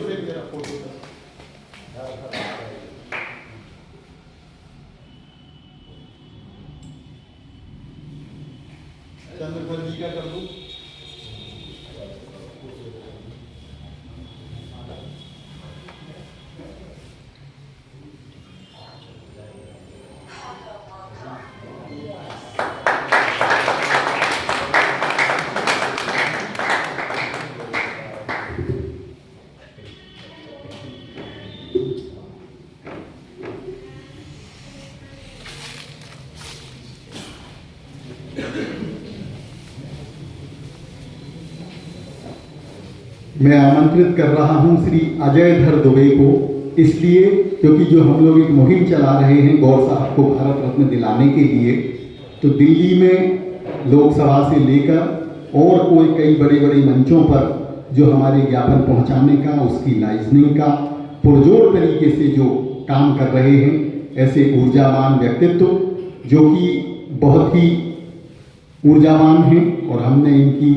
मैं आमंत्रित कर रहा हूं श्री अजय धर दुबे को, इसलिए क्योंकि जो हम लोग एक मुहिम चला रहे हैं गौर साहब को भारत रत्न दिलाने के लिए, तो दिल्ली में लोकसभा से लेकर और कोई कई बड़े बड़े मंचों पर जो हमारे ज्ञापन पहुंचाने का, उसकी लाइजनिंग का पुरजोर तरीके से जो काम कर रहे हैं, ऐसे ऊर्जावान व्यक्तित्व जो कि बहुत ही ऊर्जावान हैं और हमने इनकी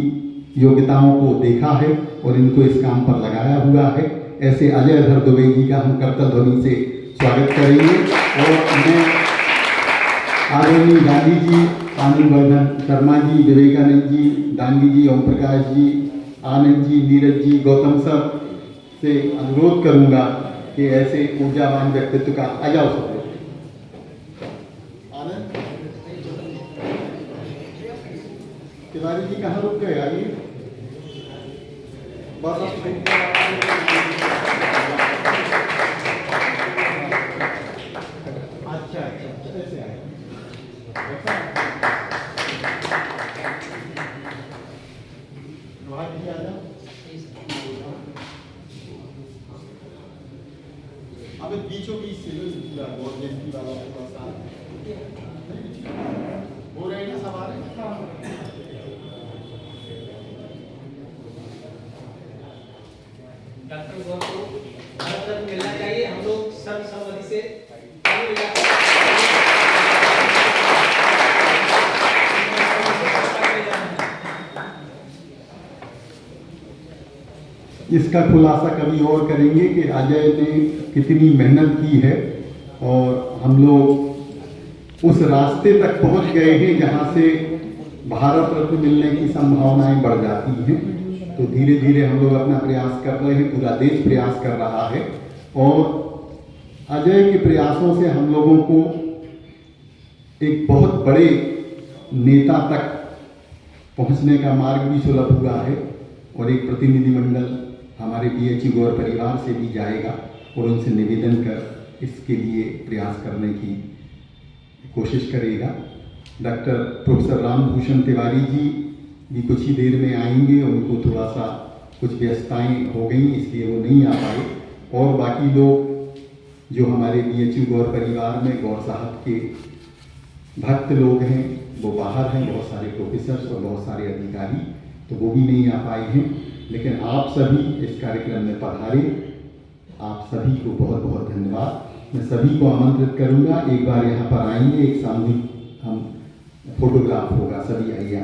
योग्यताओं को देखा है और इनको इस काम पर लगाया हुआ है, ऐसे अजय धर दुबे जी का हम करतल ध्वनि से स्वागत करेंगे। और मैं आदरणीय गांधी जी, आनंदवर्धन शर्मा जी, विवेकानंद जी, दांडी जी, ओम प्रकाश जी, आनंद जी, नीरज जी, गौतम सर से अनुरोध करूंगा कि ऐसे ऊर्जावान व्यक्तित्व का आ जाओ सब लोग। आनंद तिवारी जी कहाँ रुक गए? आइए बस अच्छा ऐसे आए। अब बीचों बीच से पूरा गवर्नमेंट वाला पूरा साथ हो रहे हैं सवाल। डॉक्टर गौर को भारत रत्न मिलना चाहिए। हम लोग सर्वसम्मति से इसका खुलासा कभी और करेंगे कि अजय ने कितनी मेहनत की है और हम लोग उस रास्ते तक पहुंच गए हैं जहां से भारत रत्न मिलने की संभावनाएं बढ़ जाती हैं। तो धीरे धीरे हम लोग अपना प्रयास कर रहे हैं, पूरा देश प्रयास कर रहा है और अजय के प्रयासों से हम लोगों को एक बहुत बड़े नेता तक पहुंचने का मार्ग भी सुलभ हुआ है और एक प्रतिनिधिमंडल हमारे बीएचयू गौर परिवार से भी जाएगा और उनसे निवेदन कर इसके लिए प्रयास करने की कोशिश करेगा। डॉक्टर प्रोफेसर रामभूषण तिवारी जी भी कुछ ही देर में आएंगे, उनको थोड़ा सा कुछ व्यस्तताएं हो गई इसलिए वो नहीं आ पाए। और बाकी लोग जो हमारे बीएचयू गौर परिवार में गौर साहब के भक्त लोग हैं वो बाहर हैं, बहुत सारे प्रोफेसर्स और बहुत सारे अधिकारी, तो वो भी नहीं आ पाए हैं। लेकिन आप सभी इस कार्यक्रम में पधारे, आप सभी को बहुत बहुत धन्यवाद। मैं सभी को आमंत्रित करूंगा, एक बार यहाँ पर आएंगे, एक सामूहिक हम फोटोग्राफ होगा, सभी आइए।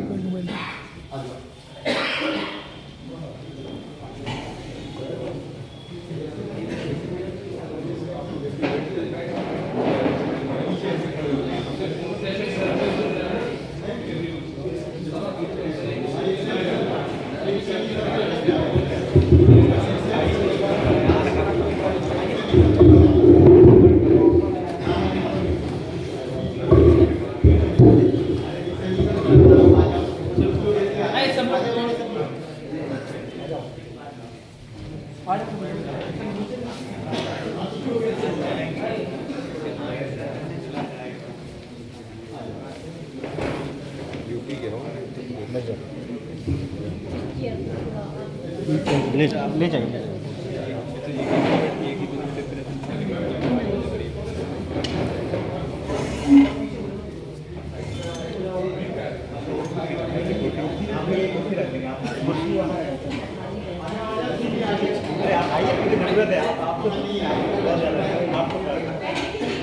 ले जाएंगे।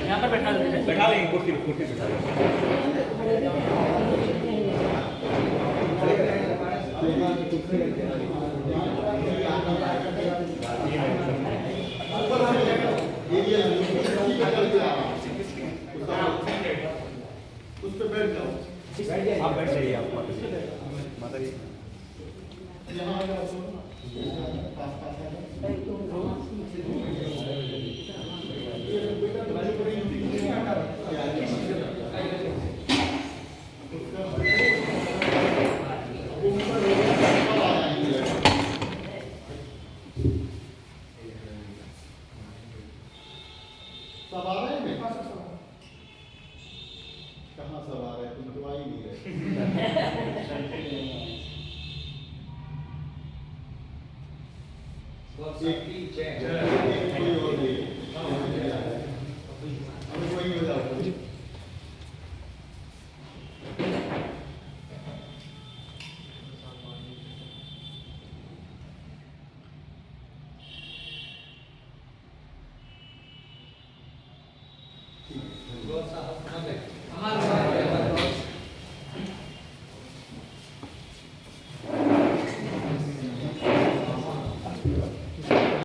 यहाँ पर बैठा लेंगे, कुर्सी बैठा उस पे बैठ जाओ, आप बैठ जाइए, आप माता जी सवाल है में कहाँ सवाल है, तुम तो आ ही नहीं रहे। गौर साहब